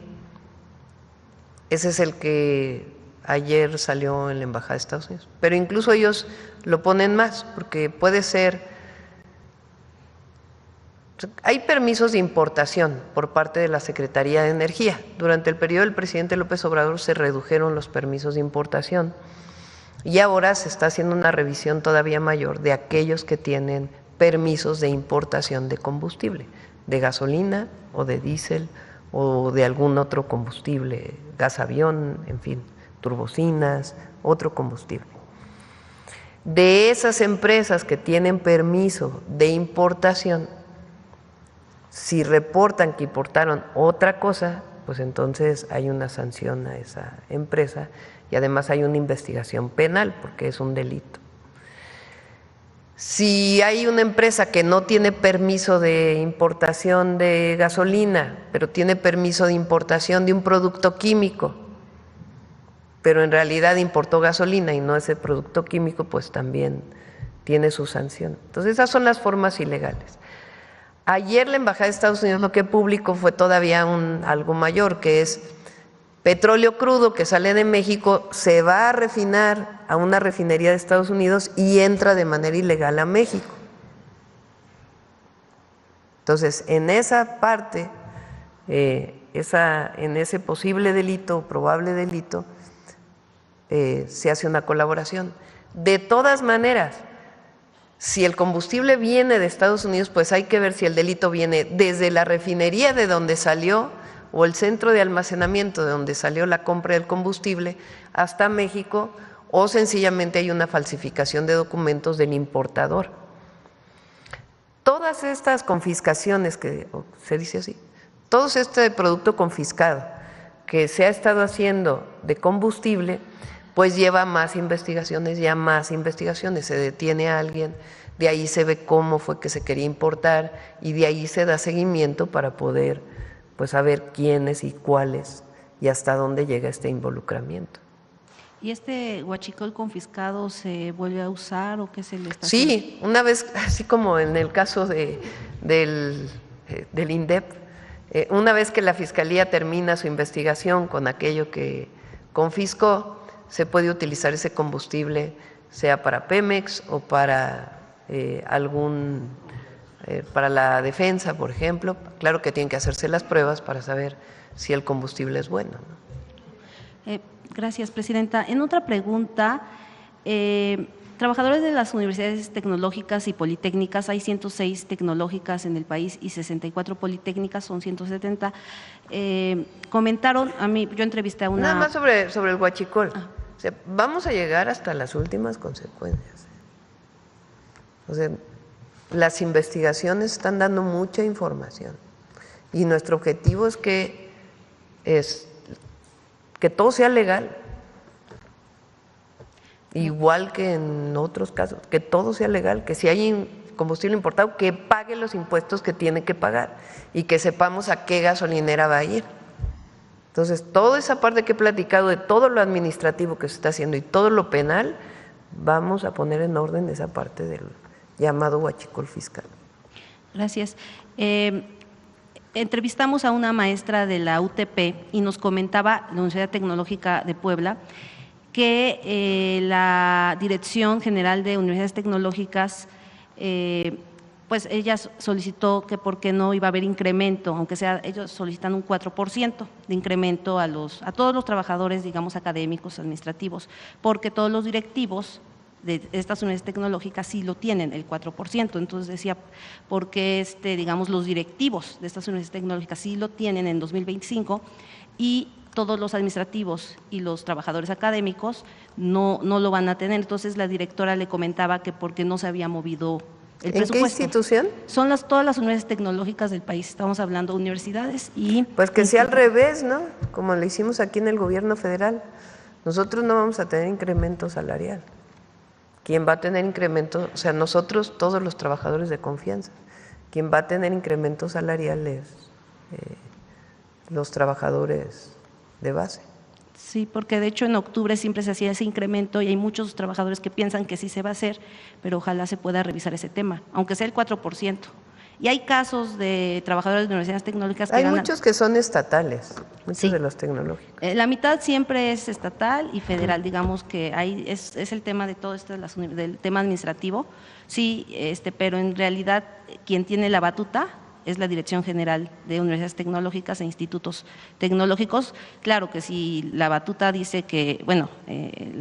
ese es el que ayer salió en la Embajada de Estados Unidos. Pero incluso ellos lo ponen más, porque puede ser Hay permisos de importación por parte de la Secretaría de Energía. Durante el periodo del presidente López Obrador se redujeron los permisos de importación y ahora se está haciendo una revisión todavía mayor de aquellos que tienen permisos de importación de combustible, de gasolina o de diésel o de algún otro combustible, gas avión, en fin, turbocinas, otro combustible. De esas empresas que tienen permiso de importación, si reportan que importaron otra cosa, pues entonces hay una sanción a esa empresa y además hay una investigación penal porque es un delito. Si hay una empresa que no tiene permiso de importación de gasolina, pero tiene permiso de importación de un producto químico, pero en realidad importó gasolina y no ese producto químico, pues también tiene su sanción. Entonces esas son las formas ilegales. Ayer la Embajada de Estados Unidos lo que publicó fue todavía algo mayor, que es petróleo crudo que sale de México, se va a refinar a una refinería de Estados Unidos y entra de manera ilegal a México. Entonces, en esa parte, en ese posible delito, probable delito, se hace una colaboración. De todas maneras, si el combustible viene de Estados Unidos, pues hay que ver si el delito viene desde la refinería de donde salió o el centro de almacenamiento de donde salió la compra del combustible hasta México, o sencillamente hay una falsificación de documentos del importador. Todas estas confiscaciones, que se dice así, todo este producto confiscado que se ha estado haciendo de combustible, pues lleva más investigaciones, se detiene a alguien, de ahí se ve cómo fue que se quería importar y de ahí se da seguimiento para poder pues saber quiénes y cuáles y hasta dónde llega este involucramiento. ¿Y este huachicol confiscado se vuelve a usar o qué se le está haciendo? Sí, una vez, así como en el caso del INDEP, una vez que la Fiscalía termina su investigación con aquello que confiscó, se puede utilizar ese combustible, sea para Pemex o para para la defensa, por ejemplo. Claro que tienen que hacerse las pruebas para saber si el combustible es bueno, ¿no? Gracias, Presidenta. En otra pregunta, trabajadores de las universidades tecnológicas y politécnicas, hay 106 tecnológicas en el país y 64 politécnicas, son 170, comentaron, yo entrevisté a una… Nada más sobre el huachicol. O sea, vamos a llegar hasta las últimas consecuencias. O sea, las investigaciones están dando mucha información y nuestro objetivo es que todo sea legal, igual que en otros casos, que todo sea legal, que si hay combustible importado, que pague los impuestos que tiene que pagar y que sepamos a qué gasolinera va a ir. Entonces, toda esa parte que he platicado de todo lo administrativo que se está haciendo y todo lo penal, vamos a poner en orden esa parte del llamado huachicol fiscal. Gracias. Entrevistamos a una maestra de la UTP y nos comentaba, la Universidad Tecnológica de Puebla, que la Dirección General de Universidades Tecnológicas, pues ella solicitó que por qué no iba a haber incremento, aunque sea, ellos solicitan un 4% de incremento a todos los trabajadores, digamos, académicos, administrativos, porque todos los directivos de estas universidades tecnológicas sí lo tienen, el 4%. Entonces decía, porque digamos, los directivos de estas universidades tecnológicas sí lo tienen en 2025 y todos los administrativos y los trabajadores académicos no lo van a tener. Entonces la directora le comentaba que porque no se había movido el presupuesto. ¿En qué institución? Son todas las universidades tecnológicas del país, estamos hablando de universidades y… Pues que sea al revés, ¿no? Como lo hicimos aquí en el gobierno federal. Nosotros no vamos a tener incremento salarial. ¿Quién va a tener incremento? O sea, nosotros, todos los trabajadores de confianza. Quien va a tener incremento salarial es los trabajadores de base. Sí, porque de hecho en octubre siempre se hacía ese incremento y hay muchos trabajadores que piensan que sí se va a hacer, pero ojalá se pueda revisar ese tema, aunque sea el 4%. Y hay casos de trabajadores de universidades tecnológicas que hay muchos que son estatales, muchos de los tecnológicos. La mitad siempre es estatal y federal, digamos que es el tema de todo esto del tema administrativo, sí, pero en realidad quien tiene la batuta es la Dirección General de Universidades Tecnológicas e Institutos Tecnológicos. Claro que si la batuta dice que, bueno,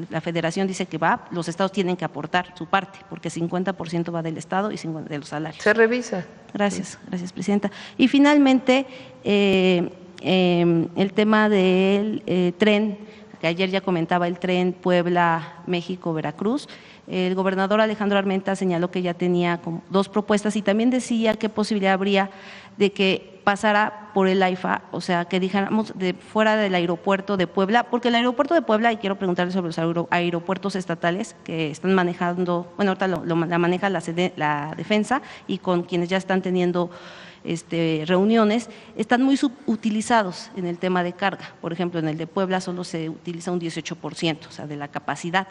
la Federación dice que va, los estados tienen que aportar su parte, porque 50% va del estado y 50% de los salarios. Se revisa. Gracias, presidenta. Y finalmente, el tema del tren, que ayer ya comentaba el tren Puebla-México-Veracruz. El gobernador Alejandro Armenta señaló que ya tenía como 2 propuestas y también decía qué posibilidad habría de que pasara por el AIFA, o sea, que dijéramos de fuera del aeropuerto de Puebla, porque el aeropuerto de Puebla, y quiero preguntarle sobre los aeropuertos estatales que están manejando, bueno, ahorita la maneja la defensa y con quienes ya están teniendo reuniones, están muy subutilizados en el tema de carga. Por ejemplo, en el de Puebla solo se utiliza un 18%, o sea, de la capacidad.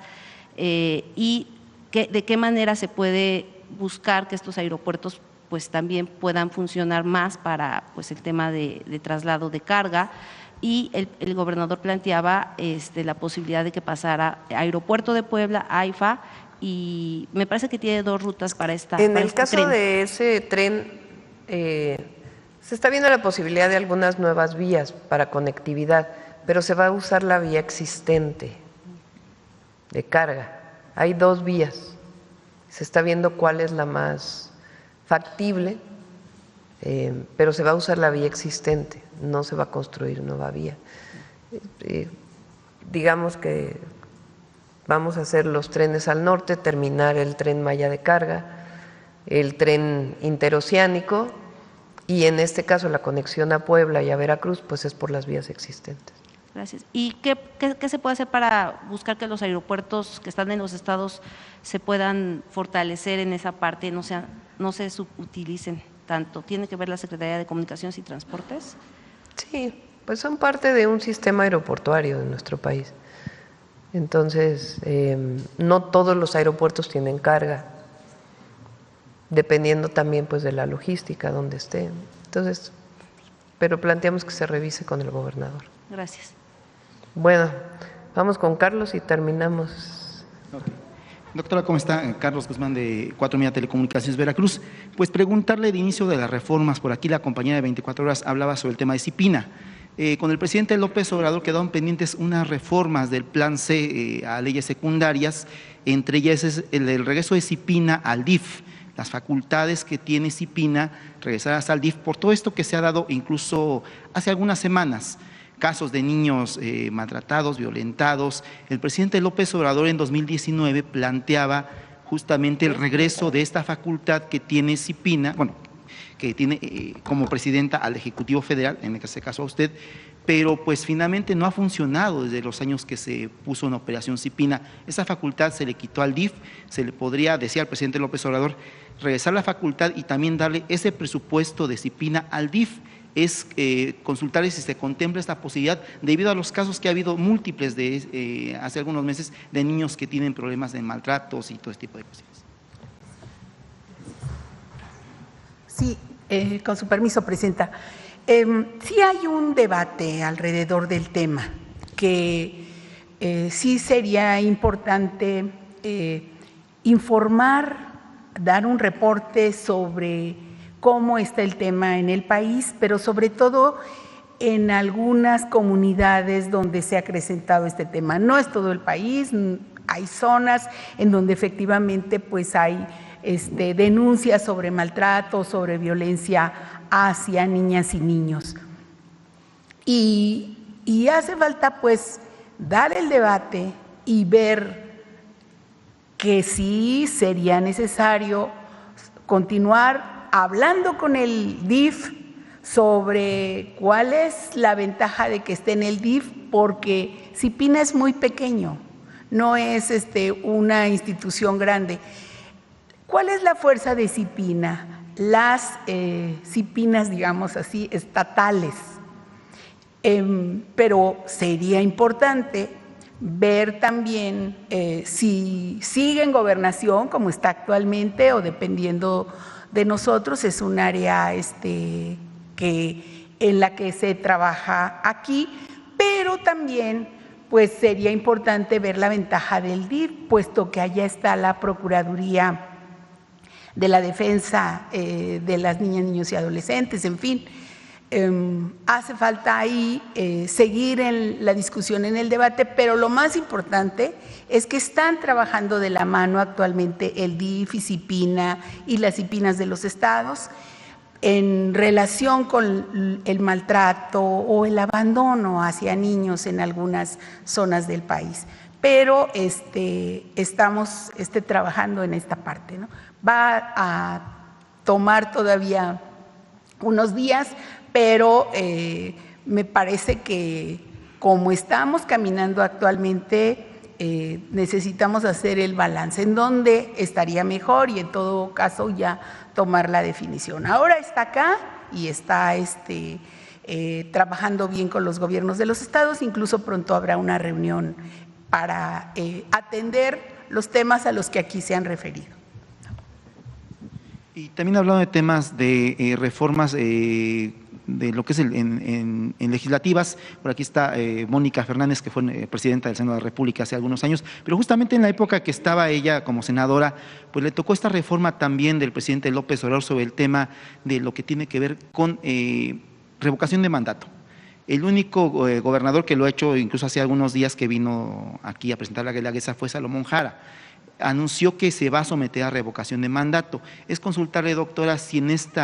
Y de qué manera se puede buscar que estos aeropuertos pues también puedan funcionar más para pues el tema de traslado de carga. Y el gobernador planteaba la posibilidad de que pasara aeropuerto de Puebla, AIFA, y me parece que tiene 2 rutas para esta. En el caso de ese tren, se está viendo la posibilidad de algunas nuevas vías para conectividad, pero se va a usar la vía existente de carga. Hay 2 vías, se está viendo cuál es la más factible, pero se va a usar la vía existente, no se va a construir nueva vía. Digamos que vamos a hacer los trenes al norte, terminar el tren Maya de carga, el tren interoceánico, y en este caso la conexión a Puebla y a Veracruz pues es por las vías existentes. Gracias. ¿Y qué se puede hacer para buscar que los aeropuertos que están en los estados se puedan fortalecer en esa parte, no se subutilicen tanto? ¿Tiene que ver la Secretaría de Comunicaciones y Transportes? Sí, pues son parte de un sistema aeroportuario de nuestro país. Entonces, no todos los aeropuertos tienen carga, dependiendo también pues de la logística donde estén. Entonces, pero planteamos que se revise con el gobernador. Gracias. Bueno, vamos con Carlos y terminamos. Okay. Doctora, ¿cómo está? Carlos Guzmán de 4 Media Telecomunicaciones Veracruz. Pues preguntarle de inicio de las reformas, por aquí la compañera de 24 horas hablaba sobre el tema de CIPINA. Con el presidente López Obrador quedaron pendientes unas reformas del Plan C a leyes secundarias, entre ellas es el regreso de CIPINA al DIF, las facultades que tiene CIPINA regresarás al DIF, por todo esto que se ha dado incluso hace algunas semanas, casos de niños maltratados, violentados. El presidente López Obrador en 2019 planteaba justamente el regreso de esta facultad que tiene CIPINA, bueno, que tiene como presidenta al Ejecutivo Federal, en este caso a usted, pero pues finalmente no ha funcionado desde los años que se puso en operación CIPINA. Esa facultad se le quitó al DIF, se le podría, decía el presidente López Obrador, regresar la facultad y también darle ese presupuesto de CIPINA al DIF. Es consultar si se contempla esta posibilidad debido a los casos que ha habido múltiples de hace algunos meses de niños que tienen problemas de maltratos y todo este tipo de cosas. Sí, con su permiso, presidenta. Sí hay un debate alrededor del tema que sí sería importante informar, dar un reporte sobre cómo está el tema en el país, pero sobre todo en algunas comunidades donde se ha acrecentado este tema. No es todo el país, hay zonas en donde efectivamente pues hay denuncias sobre maltrato, sobre violencia hacia niñas y niños. Y hace falta pues dar el debate y ver que sí sería necesario continuar hablando con el DIF sobre cuál es la ventaja de que esté en el DIF, porque CIPINA es muy pequeño, no es una institución grande. ¿Cuál es la fuerza de CIPINA? Las CIPINAs, digamos así, estatales. Pero sería importante ver también si sigue en gobernación como está actualmente o dependiendo de nosotros, es un área en la que se trabaja aquí, pero también pues sería importante ver la ventaja del DIF, puesto que allá está la Procuraduría de la defensa de las niñas, niños y adolescentes, en fin. Hace falta ahí seguir en la discusión, en el debate, pero lo más importante es que están trabajando de la mano actualmente el DIF y CIPINA y las CIPINAs de los estados en relación con el maltrato o el abandono hacia niños en algunas zonas del país. Pero estamos trabajando en esta parte, ¿no? Va a tomar todavía unos días, pero me parece que como estamos caminando actualmente, necesitamos hacer el balance en dónde estaría mejor y en todo caso ya tomar la definición. Ahora está acá y está trabajando bien con los gobiernos de los estados, incluso pronto habrá una reunión para atender los temas a los que aquí se han referido. Y también hablando de temas de reformas de lo que es en legislativas, por aquí está Mónica Fernández, que fue presidenta del Senado de la República hace algunos años, pero justamente en la época que estaba ella como senadora, pues le tocó esta reforma también del presidente López Obrador sobre el tema de lo que tiene que ver con revocación de mandato. El único gobernador que lo ha hecho, incluso hace algunos días que vino aquí a presentar la guelaguetza, fue Salomón Jara. Anunció que se va a someter a revocación de mandato. Es consultarle, doctora, si en este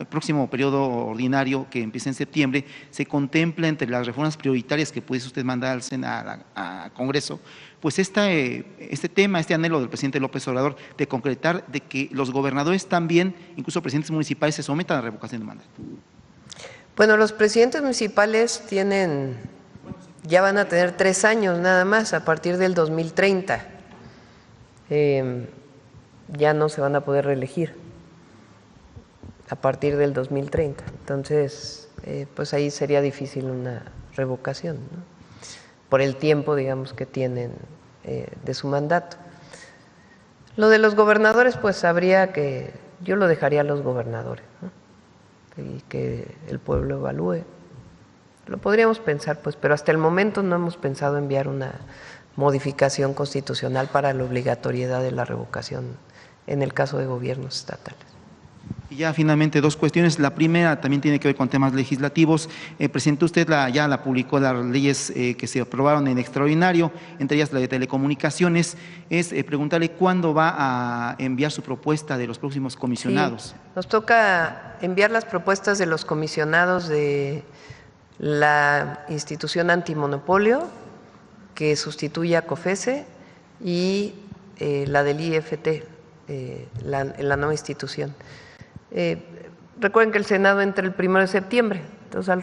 próximo periodo ordinario que empieza en septiembre se contempla entre las reformas prioritarias que pudiese usted mandar al Senado, a Congreso, pues este tema, este anhelo del presidente López Obrador de concretar de que los gobernadores también, incluso presidentes municipales, se sometan a revocación de mandato. Bueno, los presidentes municipales ya van a tener 3 años nada más a partir del 2030. Ya no se van a poder reelegir a partir del 2030. Entonces, pues ahí sería difícil una revocación, ¿no? Por el tiempo, digamos, que tienen de su mandato. Lo de los gobernadores, pues yo lo dejaría a los gobernadores, ¿no? Y que el pueblo evalúe. Lo podríamos pensar, pues, pero hasta el momento no hemos pensado enviar una modificación constitucional para la obligatoriedad de la revocación en el caso de gobiernos estatales. Y ya finalmente 2 cuestiones. La primera también tiene que ver con temas legislativos. Presentó usted, ya la publicó, las leyes que se aprobaron en extraordinario, entre ellas la de telecomunicaciones. Es preguntarle cuándo va a enviar su propuesta de los próximos comisionados. Sí, nos toca enviar las propuestas de los comisionados de la institución antimonopolio, que sustituye a COFESE, y la del IFT, la nueva institución. Recuerden que el Senado entra el 1 de septiembre, entonces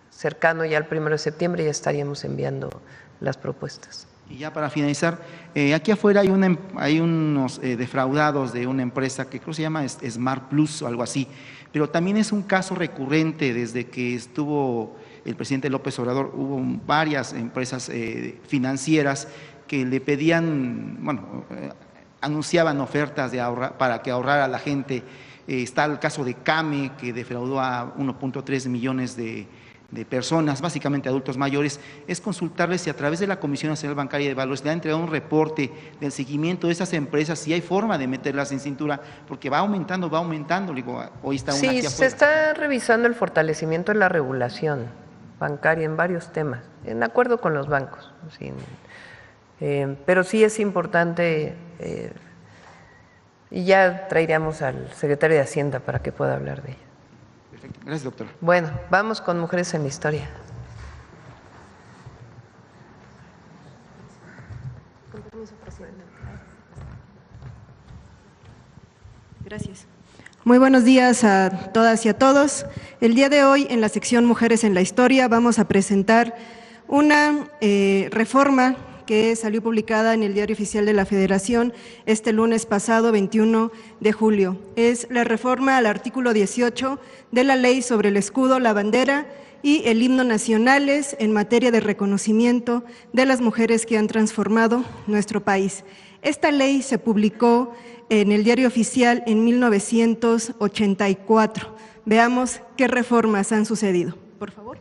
cercano ya al 1 de septiembre ya estaríamos enviando las propuestas. Y ya para finalizar, aquí afuera hay unos defraudados de una empresa que creo que se llama Smart Plus o algo así, pero también es un caso recurrente desde que estuvo el presidente López Obrador. Hubo varias empresas financieras que le pedían, anunciaban ofertas para que ahorrara la gente. Está el caso de CAME, que defraudó a 1.3 millones de personas, básicamente adultos mayores. Es consultarles si a través de la Comisión Nacional Bancaria de Valores le han entregado un reporte del seguimiento de esas empresas, si hay forma de meterlas en cintura, porque va aumentando. Digo, hoy está una aquí afuera. Se está revisando el fortalecimiento de la regulación bancaria en varios temas, en acuerdo con los bancos. Pero sí es importante, y ya traeríamos al secretario de Hacienda para que pueda hablar de ella. Perfecto. Gracias, doctora. Bueno, vamos con Mujeres en la Historia. Gracias. Muy buenos días a todas y a todos. El día de hoy, en la sección Mujeres en la Historia, vamos a presentar una reforma que salió publicada en el Diario Oficial de la Federación este lunes pasado, 21 de julio. Es la reforma al artículo 18 de la Ley sobre el escudo, la bandera y el himno nacionales en materia de reconocimiento de las mujeres que han transformado nuestro país. Esta ley se publicó en el Diario Oficial en 1984. Veamos qué reformas han sucedido. Por favor.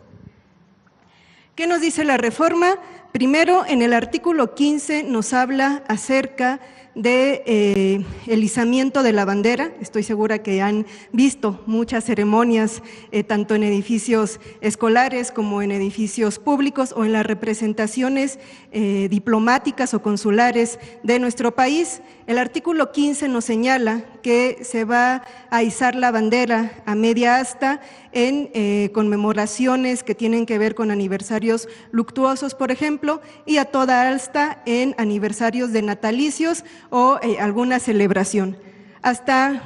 ¿Qué nos dice la reforma? Primero, en el artículo 15 nos habla acerca de el izamiento de la bandera. Estoy segura que han visto muchas ceremonias, tanto en edificios escolares como en edificios públicos o en las representaciones diplomáticas o consulares de nuestro país. El artículo 15 nos señala que se va a izar la bandera a media asta en conmemoraciones que tienen que ver con aniversarios luctuosos, por ejemplo, y a toda asta en aniversarios de natalicios o alguna celebración. Hasta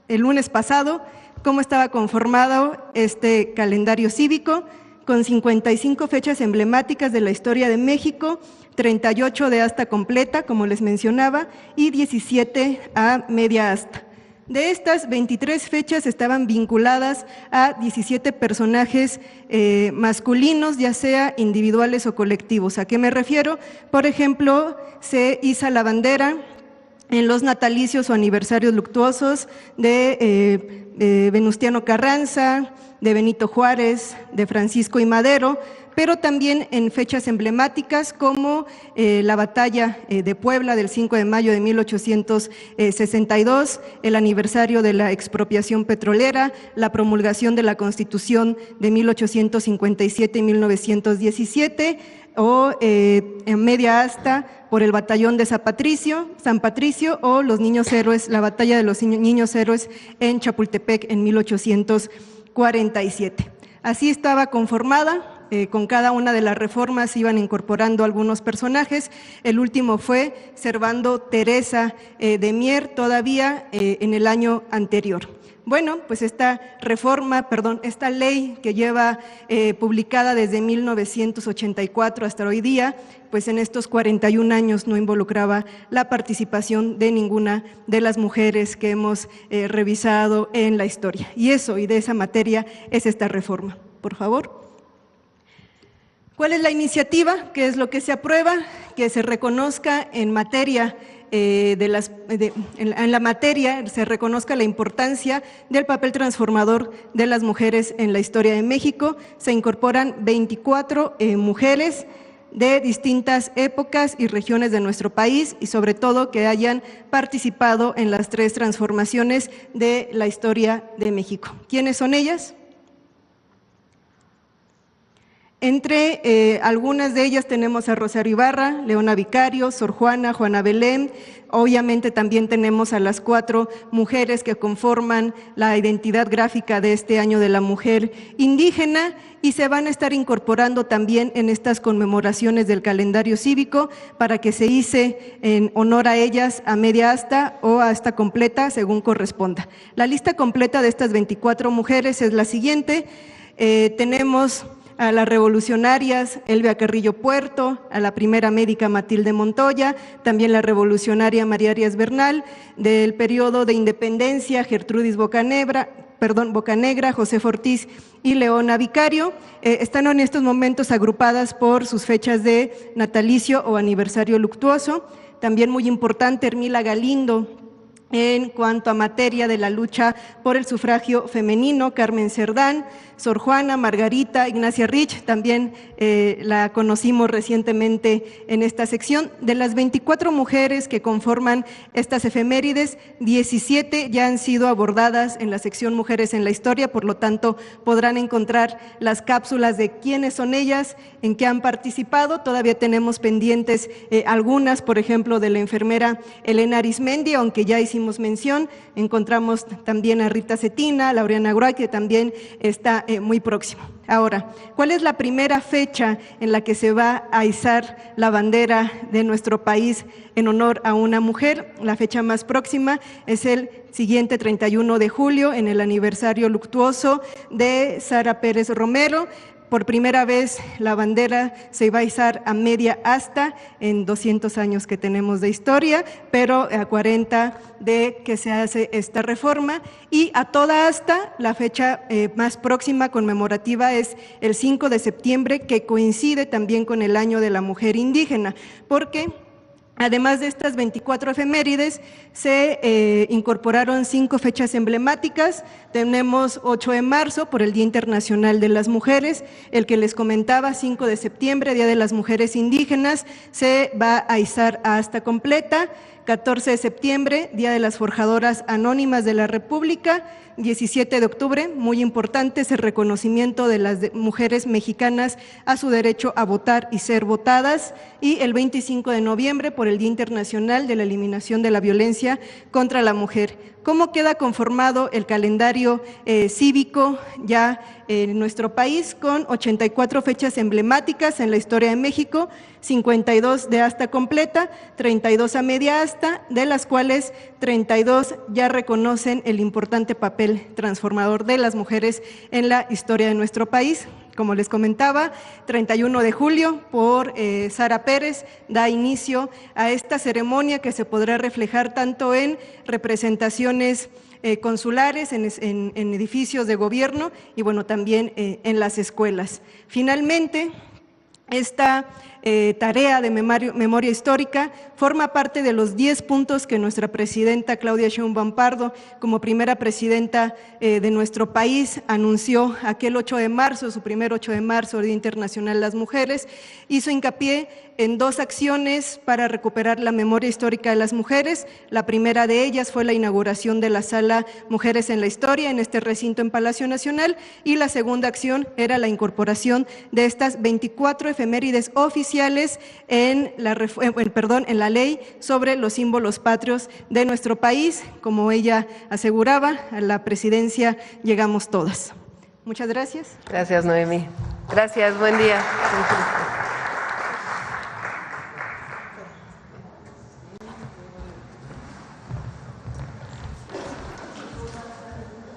el lunes pasado, ¿cómo estaba conformado este calendario cívico? Con 55 fechas emblemáticas de la historia de México, 38 de asta completa, como les mencionaba, y 17 a media asta. De estas, 23 fechas estaban vinculadas a 17 personajes masculinos, ya sea individuales o colectivos. ¿A qué me refiero? Por ejemplo, se iza la bandera en los natalicios o aniversarios luctuosos de Venustiano Carranza, de Benito Juárez, de Francisco I. Madero, pero también en fechas emblemáticas como la batalla de Puebla del 5 de mayo de 1862, el aniversario de la expropiación petrolera, la promulgación de la Constitución de 1857 y 1917, o en media asta por el batallón de San Patricio o los niños héroes, la batalla de los niños héroes en Chapultepec en 1847. Así estaba conformada. Con cada una de las reformas iban incorporando algunos personajes. El último fue Servando Teresa de Mier, todavía en el año anterior. Bueno, pues esta ley que lleva publicada desde 1984 hasta hoy día, pues en estos 41 años no involucraba la participación de ninguna de las mujeres que hemos revisado en la historia. Y de esa materia es esta reforma. Por favor. ¿Cuál es la iniciativa? ¿Qué es lo que se aprueba? Que se reconozca en materia en la materia se reconozca la importancia del papel transformador de las mujeres en la historia de México. Se incorporan 24 mujeres de distintas épocas y regiones de nuestro país y sobre todo que hayan participado en las 3 transformaciones de la historia de México. ¿Quiénes son ellas? Entre algunas de ellas tenemos a Rosario Ibarra, Leona Vicario, Sor Juana, Juana Belén. Obviamente también tenemos a las 4 mujeres que conforman la identidad gráfica de este año de la mujer indígena y se van a estar incorporando también en estas conmemoraciones del calendario cívico para que se hice en honor a ellas a media asta o a asta completa según corresponda. La lista completa de estas 24 mujeres es la siguiente. Tenemos a las revolucionarias Elvia Carrillo Puerto, a la primera médica Matilde Montoya, también la revolucionaria María Arias Bernal, del periodo de independencia Gertrudis Bocanegra, Josefa Ortiz y Leona Vicario. Están en estos momentos agrupadas por sus fechas de natalicio o aniversario luctuoso. También muy importante, Hermila Galindo, en cuanto a materia de la lucha por el sufragio femenino, Carmen Cerdán, Sor Juana, Margarita, Ignacia Rich, también la conocimos recientemente en esta sección. De las 24 mujeres que conforman estas efemérides, 17 ya han sido abordadas en la sección Mujeres en la Historia, por lo tanto podrán encontrar las cápsulas de quiénes son ellas, en qué han participado. Todavía tenemos pendientes algunas, por ejemplo, de la enfermera Elena Arismendi, aunque ya hicimos mención. Encontramos también a Rita Cetina, a Laureana Guray, que también está muy próximo. Ahora, ¿cuál es la primera fecha en la que se va a izar la bandera de nuestro país en honor a una mujer? La fecha más próxima es el siguiente 31 de julio, en el aniversario luctuoso de Sara Pérez Romero. Por primera vez la bandera se iba a izar a media asta en 200 años que tenemos de historia, pero a 40 de que se hace esta reforma, y a toda asta la fecha más próxima conmemorativa es el 5 de septiembre, que coincide también con el año de la mujer indígena, porque además de estas 24 efemérides, se incorporaron 5 fechas emblemáticas. Tenemos 8 de marzo por el Día Internacional de las Mujeres, el que les comentaba, 5 de septiembre, Día de las Mujeres Indígenas, se va a izar a asta completa. 14 de septiembre, Día de las Forjadoras Anónimas de la República. 17 de octubre, muy importante, es el reconocimiento de las mujeres mexicanas a su derecho a votar y ser votadas. Y el 25 de noviembre, por el Día Internacional de la Eliminación de la Violencia contra la Mujer. ¿Cómo queda conformado el calendario cívico ya en nuestro país? Con 84 fechas emblemáticas en la historia de México, 52 de asta completa, 32 a media asta, de las cuales 32 ya reconocen el importante papel transformador de las mujeres en la historia de nuestro país. Como les comentaba, 31 de julio, por Sara Pérez, da inicio a esta ceremonia que se podrá reflejar tanto en representaciones consulares, en edificios de gobierno y bueno, también en las escuelas. Finalmente, esta tarea de memoria histórica forma parte de los 10 puntos que nuestra presidenta Claudia Sheinbaum Pardo, como primera presidenta de nuestro país, anunció aquel 8 de marzo, su primer 8 de marzo, Día Internacional de las Mujeres. Hizo hincapié en 2 acciones para recuperar la memoria histórica de las mujeres. La primera de ellas fue la inauguración de la Sala Mujeres en la Historia en este recinto en Palacio Nacional, y la segunda acción era la incorporación de estas 24 efemérides oficiales en la ley sobre los símbolos patrios de nuestro país. Como ella aseguraba, a la presidencia llegamos todas. Muchas gracias. Gracias, Noemí. Gracias, buen día.